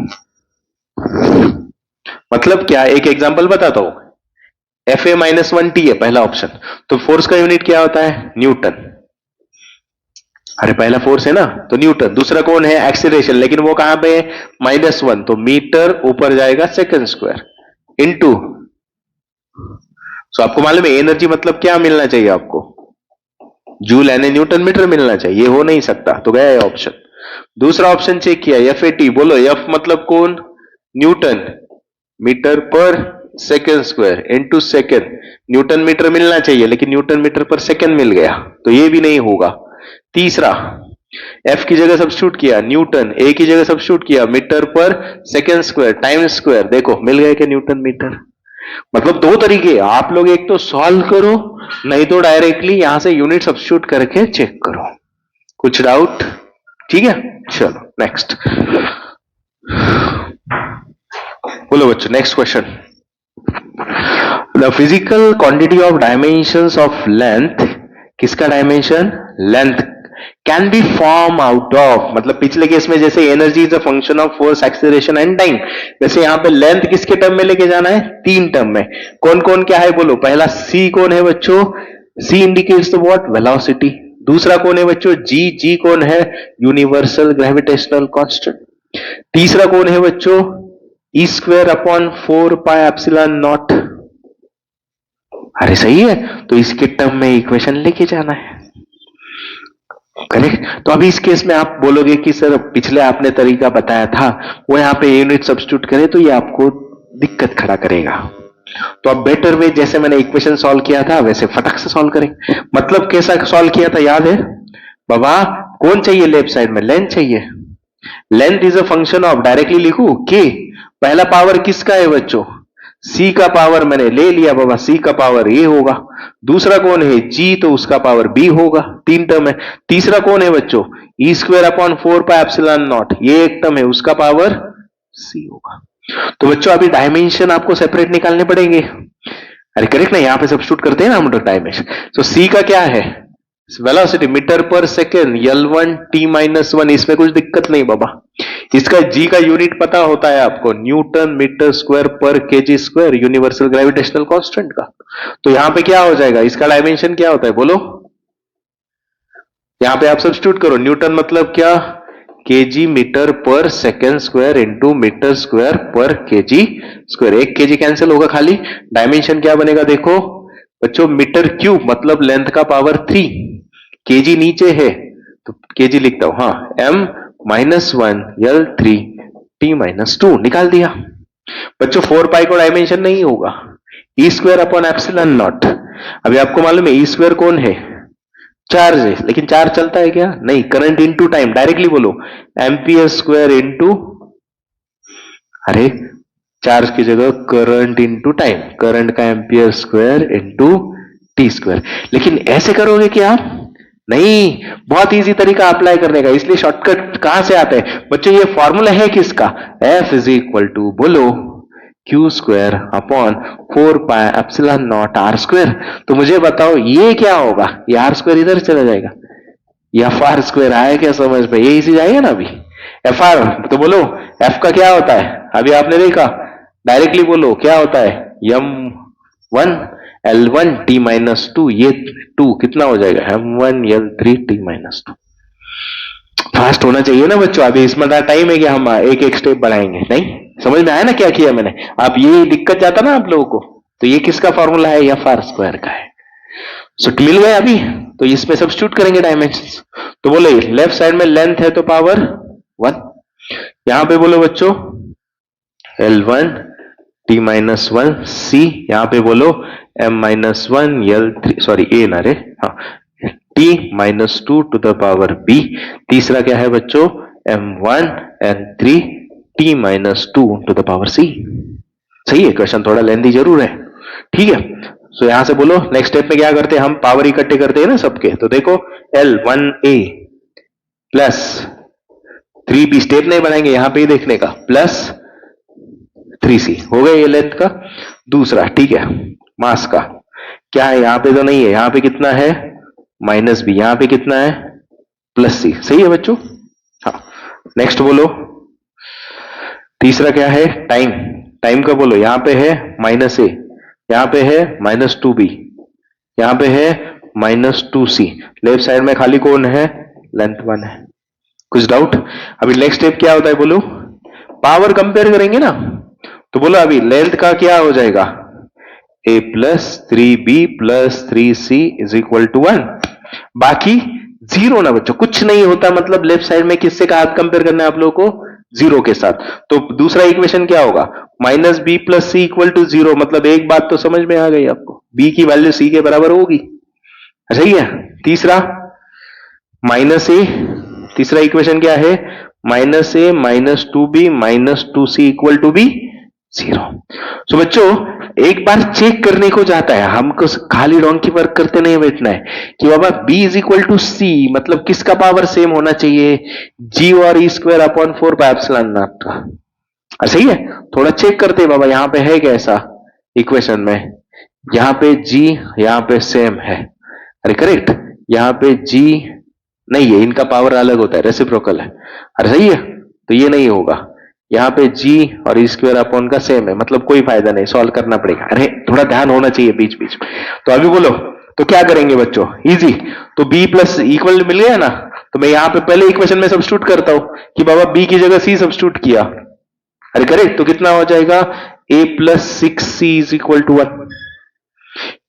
[SPEAKER 2] मतलब क्या? एक एग्जांपल बताता हूं, Fa -1t है पहला ऑप्शन, तो फोर्स का यूनिट क्या होता है? न्यूटन। अरे पहला फोर्स है ना, तो न्यूटन। दूसरा कौन है? एक्सीलरेशन, लेकिन वो कहां पे है? -1, तो मीटर ऊपर जाएगा सेकंड स्क्वायर इनटू। सो आपको मालूम है एनर्जी मतलब क्या मिलना चाहिए आपको? जूल यानी न्यूटन मीटर मिलना चाहिए, ये हो नहीं सकता, तो गया ऑप्शन। दूसरा ऑप्शन चेक किया, एफ ए टी, बोलो एफ मतलब कौन? Newton metre per second square into second, newton metre मिलना चाहिए लेकिन न्यूटन मीटर पर सेकेंड मिल गया तो ये भी नहीं होगा। तीसरा, एफ की जगह सब्स्टिट्यूट किया न्यूटन, ए की जगह सब्स्टिट्यूट किया metre per second square time square, देखो मिल गए क्या न्यूटन मीटर। मतलब दो तरीके, आप लोग एक तो सॉल्व करो नहीं तो डायरेक्टली यहां से यूनिट सब्स्टिट्यूट करके चेक करो। कुछ डाउट? ठीक है, चलो नेक्स्ट बोलो बच्चों। Next question, the physical quantity of dimensions of length, किसका dimension? Length can be form out of, मतलब पिछले केस में जैसे energy is a function of force acceleration and time, वैसे यहां पे लेंथ किसके टर्म में लेके जाना है? तीन टर्म में। कौन कौन क्या है बोलो। पहला सी कौन है बच्चों? C indicates the what? Velocity. दूसरा कौन है बच्चों? जी, जी कौन है? Universal gravitational constant. तीसरा कौन है बच्चों? E square upon 4 pi epsilon naught. अरे सही है, तो इसके टर्म में इक्वेशन लेके जाना है, करेक्ट। तो अभी इस केस में आप बोलोगे कि सर पिछले आपने तरीका बताया था वो यहां पे यूनिट सब्स्टिट्यूट करे तो ये आपको दिक्कत खड़ा करेगा, तो अब बेटर वे जैसे मैंने इक्वेशन सॉल्व किया था वैसे फटक से सॉल्व करें। मतलब कैसा सॉल्व किया था याद है बाबा? कौन चाहिए लेफ्ट साइड में? लेंथ चाहिए। Length is a function of, directly लिखू के, पहला पावर किसका है बच्चों? सी का पावर मैंने ले लिया बाबा, सी का पावर ए होगा। दूसरा कौन है? जी, तो उसका पावर बी होगा, तीन टर्म है। तीसरा कौन है बच्चों? E square upon 4 pi epsilon naught, ये एक टर्म है, उसका पावर सी होगा। तो बच्चों अभी डायमेंशन आपको सेपरेट निकालने पड़ेंगे। अरे करेक्ट ना, यहां पे सब्स्टिट्यूट करते हैं ना हम लोग डायमेंशन। तो सी का क्या है? Velocity metre per second, L1 t-1, इसमें कुछ दिक्कत नहीं बाबा। इसका जी का यूनिट पता होता है आपको, Newton metre square per KG square, universal gravitational constant का। तो यहां पे क्या हो जाएगा? इसका डायमेंशन क्या होता है बोलो? यहां पे आप सब्स्टिट्यूट करो, न्यूटन मतलब क्या? KG metre per second square into metre square per KG square. एक केजी कैंसिल होगा खाली, डायमेंशन क्या बनेगा देखो बच्चों? मीटर क्यूब, मतलब लेंथ का पावर 3, केजी नीचे है तो केजी लिखता हूं, हाँ, m-1 L3 t-2 निकाल दिया बच्चों। 4 पाई को डायमेंशन नहीं होगा, ई स्क्वायर अपॉन एप्सिलॉन नॉट। अभी आपको मालूम है ई स्क्वायर कौन है? चार्ज है, लेकिन चार्ज चलता है क्या? नहीं। करंट इंटू टाइम, डायरेक्टली बोलो एम्पियर स्क्वायर इंटू, अरे चार्ज की जगह करंट इंटू टाइम, करंट का ampere square into T square. लेकिन ऐसे करोगे क्या आप? नहीं, बहुत इजी तरीका अप्लाई करने का, इसलिए शॉर्टकट कहां से आता है बच्चों? ये फॉर्मूला है किसका? F इज इक्वल टू बोलो Q square upon 4 pi epsilon not R square. तो मुझे बताओ ये क्या होगा? ये आर स्क्वायर इधर चला जाएगा, या एफ आर स्क्वायर आया क्या समझ में? ये इसी जाएगा ना अभी एफ आर। तो बोलो एफ का क्या होता है? अभी आपने देखा, डायरेक्टली बोलो क्या होता है? m1 L1 t-2, ये 2 कितना हो जाएगा? m1 L3 t-2। फास्ट होना चाहिए ना बच्चों, अभी इसमें टाइम है कि हम एक एक स्टेप बढ़ाएंगे। नहीं समझ में आया ना क्या किया मैंने? आप ये दिक्कत जाता ना आप लोगों को, तो ये किसका फॉर्मूला है? एफ आर स्क्वायर का है। सो मिल गए अभी, तो इसमें सब्स्टिट्यूट करेंगे डायमेंशंस। तो बोले लेफ्ट साइड में लेंथ है तो पावर 1, यहां पे बोलो बच्चों L1 t-1 c, यहां पे बोलो m-1 L3, सॉरी ए ना रे, हाँ, t-2 to the power b। तीसरा क्या है बच्चों? m1 L3 t-2 to the power c। सही है, क्वेश्चन थोड़ा लेंथी जरूर है, ठीक है। सो यहां से बोलो नेक्स्ट स्टेप में क्या करते हैं हम? पावर इकट्ठे करते हैं ना सबके। तो देखो L1a प्लस 3b, स्टेप नहीं बनाएंगे यहां पे ही देखने का, प्लस 3c हो गया ये लेंथ का। दूसरा ठीक है, मास का क्या है? यहां पे तो नहीं है, यहां पे कितना है? माइनस b, यहां पे कितना है? Plus c। सही है बच्चों, हाँ। नेक्स्ट बोलो तीसरा क्या है? टाइम, टाइम का बोलो यहां पे है माइनस a, यहां पे है -2b, यहां पे है -2c। लेफ्ट साइड में खाली कौन है? लेंथ 1 है। कुछ डाउट? अभी नेक्स्ट स्टेप क्या होता है बोलो? पावर कंपेयर करेंगे ना, तो बोलो अभी लेंथ का क्या हो जाएगा? a plus 3b plus 3c is equal to 1। बाकी जीरो ना बच्चों, कुछ नहीं होता, मतलब लेफ्ट साइड में किससे का हाथ कंपेयर करना है आप लोगों को? जीरो के साथ। तो दूसरा इक्वेशन क्या होगा, minus B plus C equal to zero. मतलब एक बात तो समझ में आ गई आपको, बी की वैल्यू सी के बराबर होगी, सही है। तीसरा माइनस ए, तीसरा इक्वेशन क्या है, minus A minus two B minus two C equal to B zero. तो बच्चों एक बार चेक करने को जाता है, हमको खाली डोंकी वर्क करते नहीं बैठना है कि बाबा b is equal to C, मतलब किसका पावर सेम होना चाहिए, g और E square upon 4 pi epsilon naught का। सही है, थोड़ा चेक करते हैं बाबा यहां पे है कैसा इक्वेशन में, यहां पे g यहां पे सेम है, अरे करेक्ट, यहां पे g नहीं है, इनका पावर अलग होता है, रेसिप्रोकल है, अरे सही है, तो ये नहीं होगा। यहाँ पे g और ई स्क्वायर अपॉन का सेम है, मतलब कोई फायदा नहीं, सॉल्व करना पड़ेगा, अरे थोड़ा ध्यान होना चाहिए बीच बीच में। तो अभी बोलो तो क्या करेंगे बच्चों, इजी। तो b प्लस इक्वल मिल गया ना, तो मैं यहाँ पे पहले इक्वेशन में सब्स्टिट्यूट करता हूं कि बाबा b की जगह c सब्स्टिट्यूट किया, अरे करेक्ट, तो कितना हो जाएगा a plus 6c is equal to 1।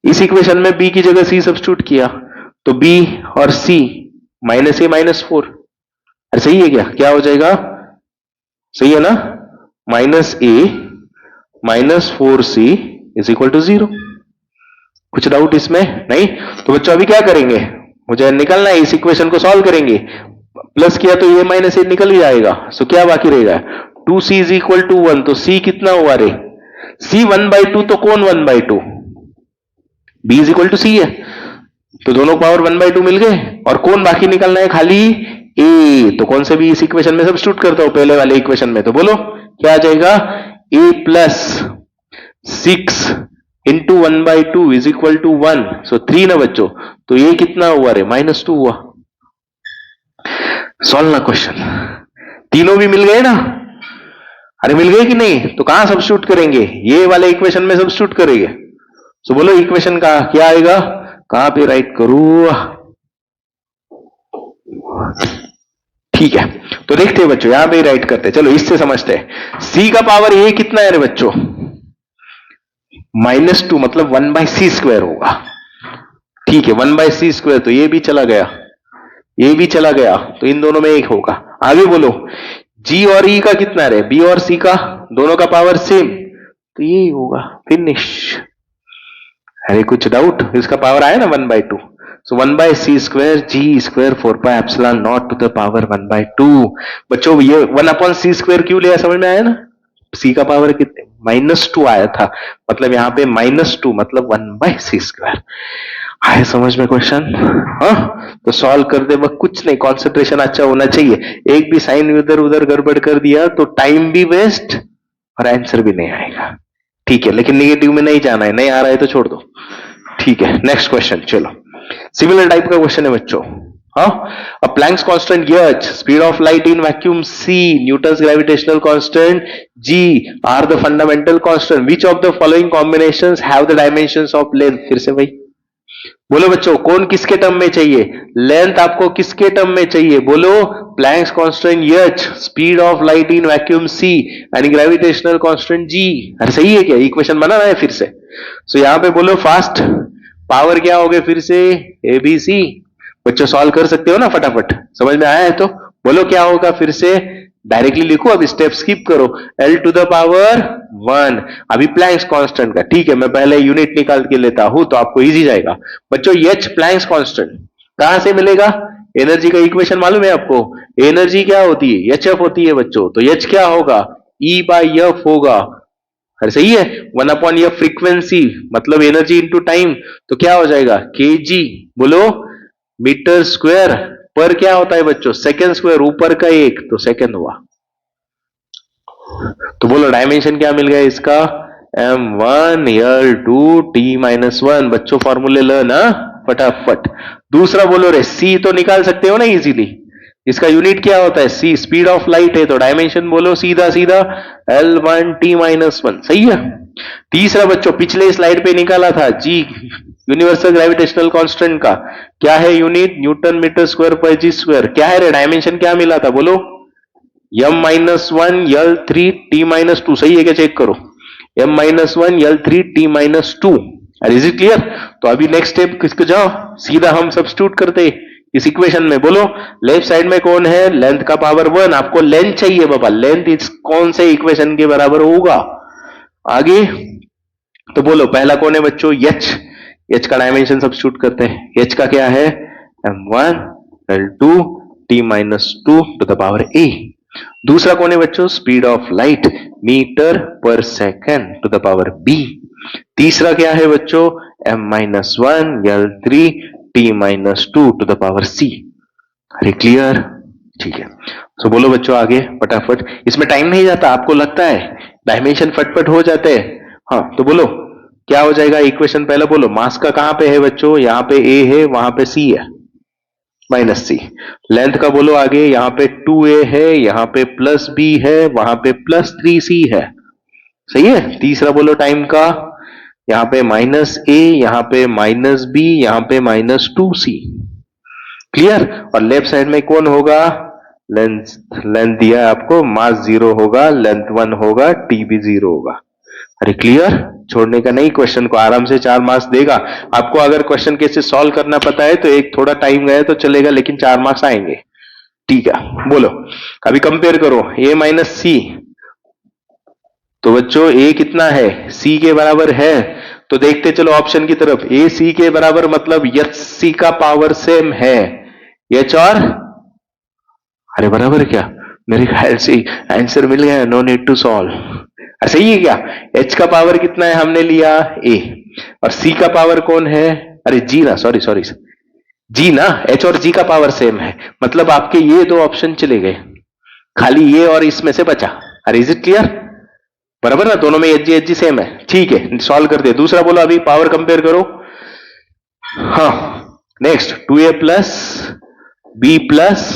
[SPEAKER 2] इस इक्वेशन में b की जगह c सब्स्टिट्यूट किया, तो b और c माइनस ए माइनस 4, अरे सही है क्या, क्या हो जाएगा, सही है ना, minus A minus 4c is equal to 0। कुछ डाउट इसमें नहीं? तो बच्चों अभी क्या करेंगे, मुझे निकलना है, इस इक्वेशन को सॉल्व करेंगे, प्लस किया तो ये माइनस ए निकल ही जाएगा, सो क्या बाकी रहेगा, 2c इज इक्वल टू 1। तो c कितना हुआ रे, c 1/2, तो कौन 1/2, b is equal to c है, तो दोनों पावर 1/2 मिल गए, और कौन बाकी निकलना है, खाली a। तो कौन से भी इस इक्वेशन में सब्स्टिट्यूट करता हूं पहले वाले इक्वेशन में, तो बोलो क्या आ जाएगा, a plus 6 into 1/2 is equal to 1, so 3 ना बच्चों, तो ये कितना हुआ रे, -2 हुआ। सॉल्व ना क्वेश्चन, तीनों भी मिल गए ना, अरे मिल गए कि नहीं, तो कहां सब्स्टिट्यूट करेंगे, ये वाले इक्वेशन में सब्स्टिट्यूट करेंगे। तो बोलो इक्वेशन का क्या आएगा, कहां पे राइट करूं, ठीक है, तो देखते हैं बच्चों, यहां पे राइट करते हैं, चलो इससे समझते हैं। c का पावर a कितना है रे बच्चों, -2, मतलब 1/c² होगा, ठीक है, 1/c², तो ये भी चला गया, ये भी चला गया, तो इन दोनों में एक होगा। आगे बोलो g और e का कितना है, b और c का दोनों का पावर सेम, तो यही होगा, फिनिश। अरे कुछ डाउट, इसका पावर आया ना 1/2, so 1/c² g² 4 pi epsilon not to the power 1/2। बच्चों ये 1/c² क्यों लिया, समझ में आया ना, c का पावर कितने, -2 आया था, मतलब यहाँ पे -2 मतलब 1/c²। आए समझ में क्वेश्चन, हाँ, तो सॉल्व करते वक्त कुछ नहीं, कॉन्सेंट्रेशन अच्छा होना चाहिए, एक भी साइन इधर उधर गड़बड़ कर दिया तो टाइम भी वेस्ट और आंसर भी नहीं आएगा, ठीक है, लेकिन नेगेटिव में नहीं जाना है, नहीं आ रहा है तो छोड़ दो, ठीक है। नेक्स्ट क्वेश्चन, चलो सिमिलर टाइप का क्वेश्चन है बच्चों, हाँ, uh Planck's constant h, speed of light in vacuum c, Newton's gravitational constant g are the fundamental constants, which of the following combinations have the dimensions of length. फिर से भाई बोलो बच्चों, कौन किसके टर्म में चाहिए, लेंथ आपको किसके टर्म में चाहिए, बोलो planks constant h, speed of light in vacuum c and gravitational constant g। अरे सही है क्या, इक्वेशन बना है फिर से, सो यहां पे बोलो फास्ट, पावर क्या हो गए फिर से, ABC। बच्चों सॉल्व कर सकते हो ना फटाफट, समझ में आया है तो बोलो क्या होगा, फिर से डायरेक्टली लिखो, अब स्टेप स्किप करो, L टू द पावर 1, अभी प्लैंक्स कांस्टेंट का, ठीक है, मैं पहले यूनिट निकाल के लेता हूं तो आपको इजी जाएगा। बच्चों h प्लैंक्स कांस्टेंट कहां से मिलेगा, एनर्जी का इक्वेशन मालूम है आपको, एनर्जी क्या होती है, hf होती है बच्चों, तो h क्या होगा, E/f होगा, अरे सही है, 1/f फ्रीक्वेंसी मतलब एनर्जी इंटू टाइम, तो क्या हो जाएगा kg, बोलो मीटर स्क्वायर, पर क्या होता है बच्चों, सेकेंड स्क्वायर, ऊपर का एक तो सेकेंड हुआ, तो बोलो डायमेंशन क्या मिल गया इसका, m1 l2 t-1। बच्चों फॉर्मूले लर्न फटाफट। दूसरा बोलो रे, c तो निकाल सकते हो ना इजीली, इसका यूनिट क्या होता है, c स्पीड ऑफ लाइट है, तो डायमेंशन बोलो सीधा सीधा l1 t-1, सही है। तीसरा बच्चों पिछले स्लाइड पे निकाला था, g यूनिवर्सल ग्रेविटेशनल कांस्टेंट का क्या है यूनिट, न्यूटन मीटर स्क्वायर पर g², क्या है रे, डायमेंशन क्या मिला था, बोलो m-1 l3 t-2, सही है क्या, चेक करो, m-1 l3 t-2। Is it clear, तो अभी नेक्स्ट स्टेप किसको जाओ, सीधा हम सब्स्टिट्यूट करते इस इक्वेशन में बोलो लेफ्ट साइड में कौन है, लेंथ का पावर 1, आपको लेंथ चाहिए बाबा, लेंथ इस कौन से इक्वेशन के बराबर होगा आगे, तो बोलो पहला कौन है बच्चों, एच का डायमेंशन सब्स्टिट्यूट करते हैं, एच का क्या है m1 l2 t minus 2 to the power a। दूसरा कौन है बच्चों, speed of light metre per second to the power b। तीसरा क्या है बच्चों, m-1 l3 t minus 2 to the power c। अरे क्लियर, ठीक है। तो बोलो बच्चों आगे फटाफट, इसमें टाइम नहीं जाता, आपको लगता है डायमेंशन फटफट हो जाते हैं, हाँ तो बोलो क्या हो जाएगा इक्वेशन, पहले बोलो मास का कहां पे है बच्चों, यहां पे a है, वहां पे c है, माइनस सी। लेंथ का बोलो आगे, यहां पे 2a है, यहां पे प्लस b है, वहां पे प्लस 3c है, सही है। तीसरा बोलो टाइम का, यहां पे माइनस a, यहां पे माइनस b, यहां पे माइनस 2c, क्लियर। और लेफ्ट साइड में कौन होगा, लेंथ दिया है आपको, मास 0 होगा, लेंथ 1 होगा, t भी 0 होगा। अरे क्लियर, छोड़ने का नहीं, क्वेश्चन को आराम से 4 मार्क्स देगा आपको। अगर क्वेश्चन कैसे सॉल्व करना पता है तो एक थोड़ा टाइम गया तो चलेगा, लेकिन 4 मार्क्स आएंगे, ठीक है। बोलो अभी कंपेयर करो a माइनस सी, तो बच्चों a कितना है, c के बराबर है, तो देखते चलो ऑप्शन की तरफ, a c के बराबर मतलब h c का पावर सेम है, h और अरे बराबर क्या, मेरे ख्याल से आंसर मिल गया, नो नीड टू सॉल्व। सही है क्या, h का पावर कितना है हमने लिया a, और c का पावर कौन है, अरे g ना, सॉरी g ना, h और g का पावर सेम है, मतलब आपके ये दो ऑप्शन चले गए, खाली ये और इसमें से बचा। अरे इज इट क्लियर, बराबर ना, दोनों में h g सेम है, ठीक है, सॉल्व कर दे। दूसरा बोलो अभी पावर कंपेयर करो, हाँ next 2a plus b plus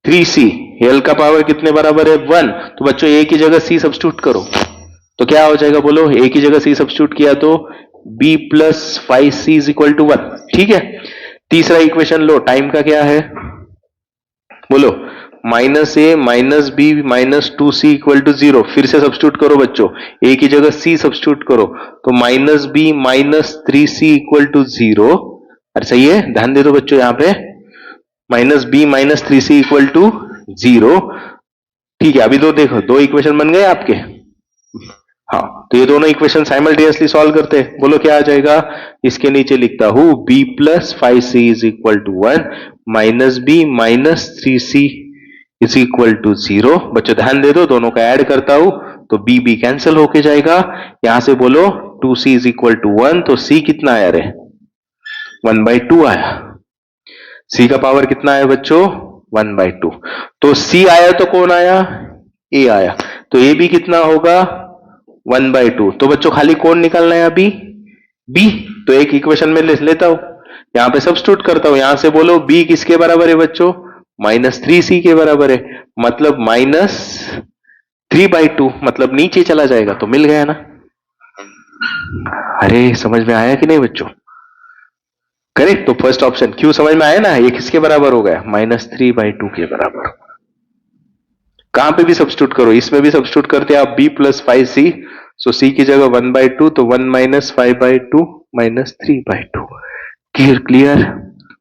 [SPEAKER 2] 3c, L का पावर कितने बराबर है 1, तो बच्चों a की जगह c सब्स्टिट्यूट करो, तो क्या हो जाएगा बोलो, a की जगह c सब्स्टिट्यूट किया तो b plus 5c is equal to 1, ठीक है। तीसरा इक्वेशन लो, टाइम का क्या है बोलो, minus a minus b minus 2c equal to 0, फिर से सब्स्टिट्यूट करो बच्चों, a की जगह c सब्स्टिट्यूट करो, तो minus b minus 3c equal to 0। अरे सही है, ध्यान दे दो बच्चों, यहां पे minus b minus 3c equal to 0, ठीक है। अभी तो देखो दो इक्वेशन बन गए आपके, हाँ तो ये दोनों इक्वेशन साइमल्टेनियसली सॉल्व करते हैं, बोलो क्या आ जाएगा, इसके नीचे लिखता हूं b plus 5c is equal to 1 minus b minus 3c is equal to 0। बच्चों ध्यान दे दो, दोनों का ऐड करता हूं तो b कैंसिल होके जाएगा, यहां से बोलो 2c इज इक्वल टू 1, तो c कितना आया रे 1/2 आया, c का पावर कितना है बच्चों 1/2, तो c आया तो कौन आया, a आया, तो a भी कितना होगा 1/2, तो बच्चों खाली कौन निकालना है अभी b, तो एक इक्वेशन में ले लेता हूं, यहां पे सब्स्टिट्यूट करता हूं, यहां से बोलो b किसके बराबर है बच्चों, माइनस 3c के बराबर है, मतलब माइनस 3/2, मतलब नीचे चला जाएगा, तो मिल गया ना। अरे समझ में आया कि नहीं बच्चों, करेक्ट, तो फर्स्ट ऑप्शन क्यों समझ में आया ना, ये किसके बराबर हो गया माइनस 3/2 के बराबर। कहां पे भी सब्स्टिट्यूट करो, इसमें भी सब्स्टिट्यूट करते हैं आप b प्लस 5c, सो c की जगह 1/2, तो 1 माइनस 5/2 माइनस 3/2, क्लियर।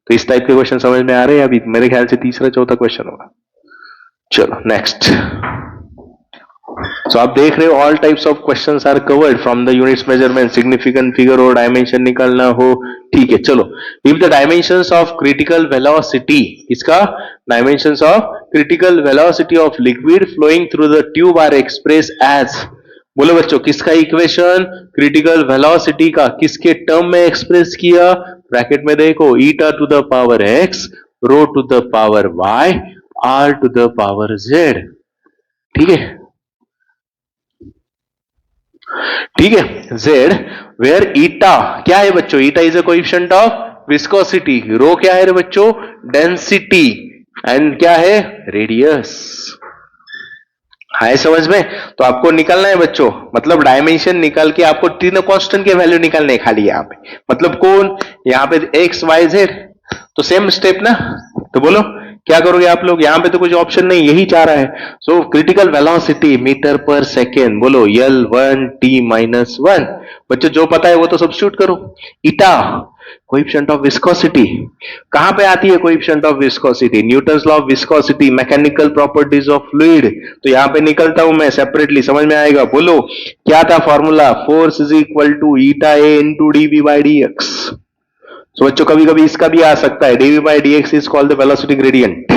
[SPEAKER 2] तो इस टाइप के क्वेश्चन समझ में आ रहे हैं, अभी मेरे ख्याल से तीसरा चौथा क्वेश्चन होगा। चलो नेक्स्ट, सो आप देख रहे हो all types of questions are covered from the units measurement, significant figure हो, डायमेंशन निकालना हो, ठीक है। चलो, if the dimensions of critical velocity, इसका dimensions of critical velocity of liquid flowing through the tube are express as, बोलो बच्चों किसका इक्वेशन, क्रिटिकल वेलोसिटी का किसके टर्म में एक्सप्रेस किया, ब्रैकेट में देखो eta to the power x, rho to the power y, r to the power z, ठीक है, ठीक है। z वेयर ईटा क्या है बच्चों, eta is a coefficient of viscosity, rho क्या है रे बच्चों डेंसिटी, एंड क्या है रेडियस, है समझ में। तो आपको निकालना है बच्चों, मतलब डायमेंशन निकाल के आपको तीनों कांस्टेंट के वैल्यू निकालने हैं खाली यहां पे, मतलब कौन, यहां पे x y z, तो सेम स्टेप ना, तो बोलो क्या करोगे आप लोग? यहां पे तो कुछ ऑप्शन नहीं, यही चाह रहा है। So critical velocity metre per second, बोलो L1 T माइनस 1। बच्चों जो पता है वो तो सब्स्टिट्यूट करो। ईटा कोएफिशिएंट ऑफ विस्कोसिटी, कहां पे आती है coefficient of viscosity? Newton's law of viscosity, mechanical properties of fluid. तो यहां पे निकलता हूं मैं सेपरेटली, समझ में आएगा। बोलो क्या था formula? Force is equal to eta A into D V by D X. So बच्चों कभी कभी इसका भी आ सकता है, D V by D X is called the velocity gradient.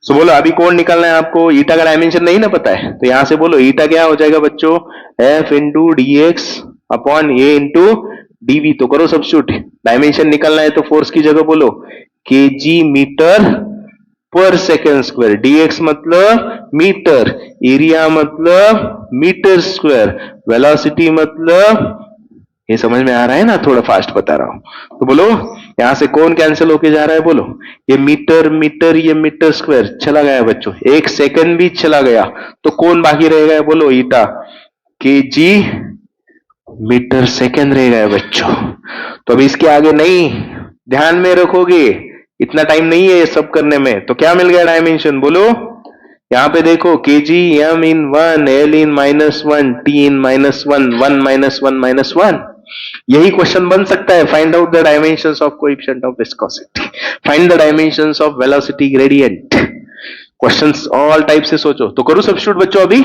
[SPEAKER 2] So बोलो अभी कौन निकालना है आपको? ईटा का डायमेंशन नहीं ना पता है, तो यहां से बोलो ईटा क्या हो जाएगा बच्चों? F into D X upon A into D V. तो करो सब्स्टिट्यूट, डायमेंशन निकालना है तो फोर्स की जगह बोलो KG metre per second square, dx मतलब मीटर, एरिया मतलब मीटर स्क्वायर, वेलोसिटी मतलब, ये समझ में आ रहा है ना? थोड़ा फास्ट बता रहा हूं। तो बोलो यहां से कौन कैंसिल होके जा रहा है? बोलो ये मीटर मीटर, ये मीटर स्क्वायर चला गया बच्चों, एक सेकंड भी चला गया, तो कौन बाकी रह गया? बोलो ईटा केजी मीटर सेकंड रह गया बच्चों। तो अब इसके आगे नहीं, ध्यान में रखोगे, इतना टाइम नहीं है ये सब करने में। तो क्या मिल गया डायमेंशन? बोलो यहां पे देखो केजी एम इन 1, एल इन -1, टी इन -1, 1 -1 -1। यही क्वेश्चन बन सकता है, find out the dimensions of coefficient of viscosity, find the dimensions of velocity gradient. Questions all type से सोचो। तो करूं सब्स्टिट्यूट बच्चों अभी,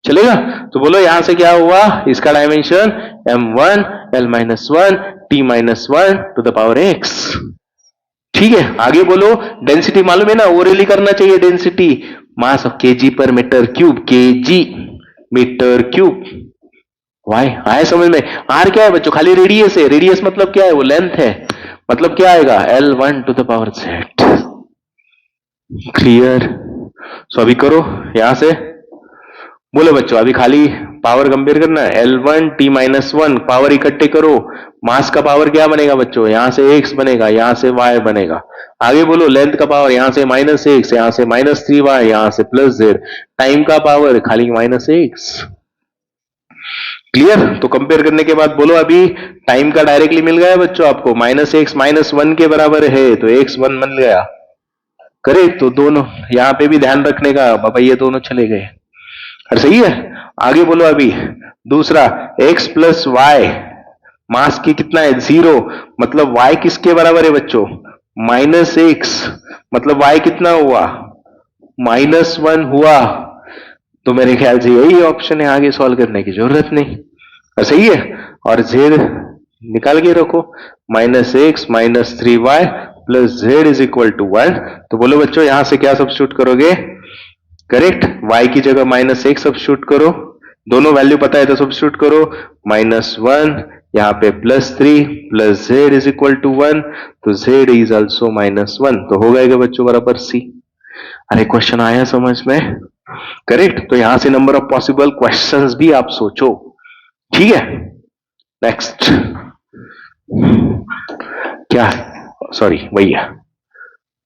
[SPEAKER 2] चलेगा? तो बोलो यहां से क्या हुआ? इसका dimension m1 l -1 t -1 to the power x। ठीक है, आगे बोलो डेंसिटी मालूम है ना, ओरली करना चाहिए density, mass of KG per metre cube, KG metre cube. वाई आया समझ में? आर क्या है बच्चों? खाली रेडियस है, रेडियस मतलब क्या है? वो लेंथ है, मतलब क्या आएगा? L1 to the power z। Clear? So अभी करो यहां से, बोलो बच्चों अभी खाली पावर कंपेयर करना है। L1 T -1 पावर इकट्ठे करो, मास का पावर क्या बनेगा बच्चों? यहां से x बनेगा, यहां से y बनेगा। आगे बोलो लेंथ का पावर, यहां से -x, यहां से -3y, यहां से +z। टाइम का पावर खाली -x। क्लियर? तो कंपेयर करने के बाद बोलो अभी टाइम का डायरेक्टली मिल गया बच्चों आपको, -x -1 के बराबर है, तो x1 मिल गया। करेक्ट? तो दोनों यहां पे भी ध्यान रखने का, बाबा ये दोनों चले गए, सही है। आगे बोलो अभी दूसरा, x प्लस वाई, मास की कितना है? 0, मतलब y किसके बराबर है बच्चों? -x, मतलब y कितना हुआ? -1 हुआ। तो मेरे ख्याल से यही ऑप्शन है, आगे सॉल्व करने की जरूरत नहीं, सही है। और z निकाल के रखो, -x -3y plus z is equal to 1। तो बोलो बच्चों यहां से क्या सब्स्टिट्यूट करोगे? करेक्ट, y की जगह -1 सब्स्टिट्यूट करो, दोनों वैल्यू पता है तो सब्स्टिट्यूट करो, -1 यहाँ पे +3 plus z is equal to 1, तो z इज ऑल्सो -1। तो हो गएगा बच्चों बराबर C। अरे क्वेश्चन आया समझ में? करेक्ट? तो यहां से नंबर ऑफ पॉसिबल क्वेश्चंस भी आप सोचो, ठीक है। नेक्स्ट क्या, सॉरी वही है,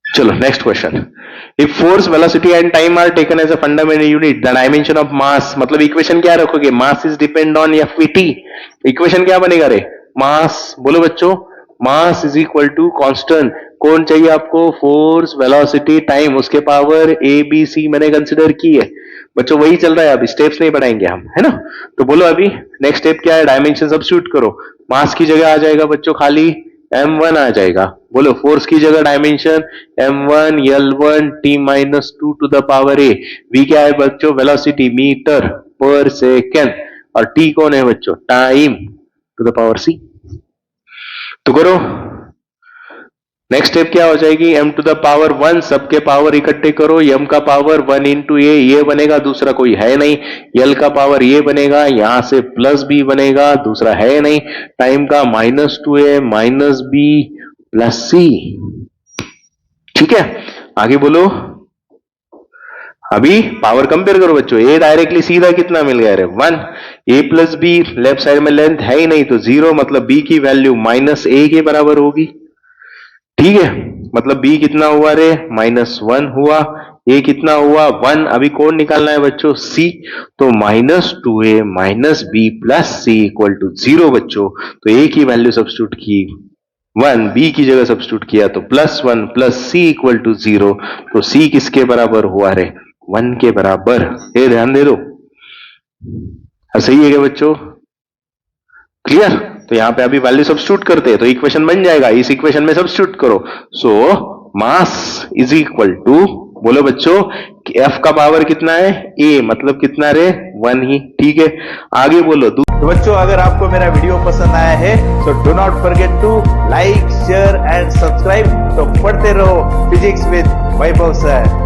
[SPEAKER 2] चलो next question. If force velocity and time are taken as a fundamental unit, the dimension of mass, मतलब इक्वेशन क्या रखोगे? Mass is depend on F V T. Equation क्या बनेगा रे? मास, बोलो बच्चों mass is equal to constant, कौन चाहिए आपको? फोर्स वेलोसिटी टाइम, उसके पावर ए बी सी मैंने कंसिडर की है बच्चों, वही चल रहा है, अभी स्टेप्स नहीं बढ़ाएंगे हम, है ना। तो बोलो अभी नेक्स्ट स्टेप क्या है? डायमेंशन सब्स्टिट्यूट करो, मास की जगह आ जाएगा बच्चों खाली m1 आ जाएगा। बोलो फोर्स की जगह dimension m1 L1 T -2 to the power a। v क्या है बच्चों? वेलोसिटी मीटर पर सेकेंड, और t कौन है बच्चों? Time to the power c। तो करो नेक्स्ट स्टेप क्या हो जाएगी? m टू द पावर 1, सबके पावर इकट्ठे करो, m का पावर 1 इंटू a, ये बनेगा, दूसरा कोई है नहीं, l का पावर ये बनेगा, यहां से प्लस b बनेगा, दूसरा है नहीं, टाइम का -2a minus b plus c। ठीक है, आगे बोलो अभी पावर कंपेयर करो बच्चों, a डायरेक्टली सीधा कितना मिल गया रे? 1, a plus B, left side में लेंथ है ही नहीं तो 0, मतलब b की वैल्यू -a के बराबर होगी। ठीक है, मतलब b कितना हुआ रे? -1 हुआ, a कितना हुआ? 1। अभी कौन निकालना है बच्चों? c। तो -2a minus b plus c equal to 0 बच्चों। तो a की वैल्यू सब्स्टिट्यूट की 1 बी की जगह सब्स्टिट्यूट किया तो +1 प्लस सी इक्वल टू 0, तो सी किसके बराबर हुआ रे? 1 के बराबर। ये ध्यान दे दो, सही है क्या बच्चों? क्लियर? तो यहां पे अभी वैल्यू सब्स्टिट्यूट करते हैं तो इक्वेशन बन जाएगा, इस इक्वेशन में सब्स्टिट्यूट करो। सो मास इज इक्वल टू, बोलो बच्चों, एफ का पावर कितना है? ए, मतलब कितना रे? 1 ही। ठीक है, आगे बोलो।
[SPEAKER 1] तो बच्चों, अगर आपको मेरा वीडियो पसंद आया है तो do not forget to like, share and subscribe. तो पढ़ते रहो फिजिक्स विद वैभव सर।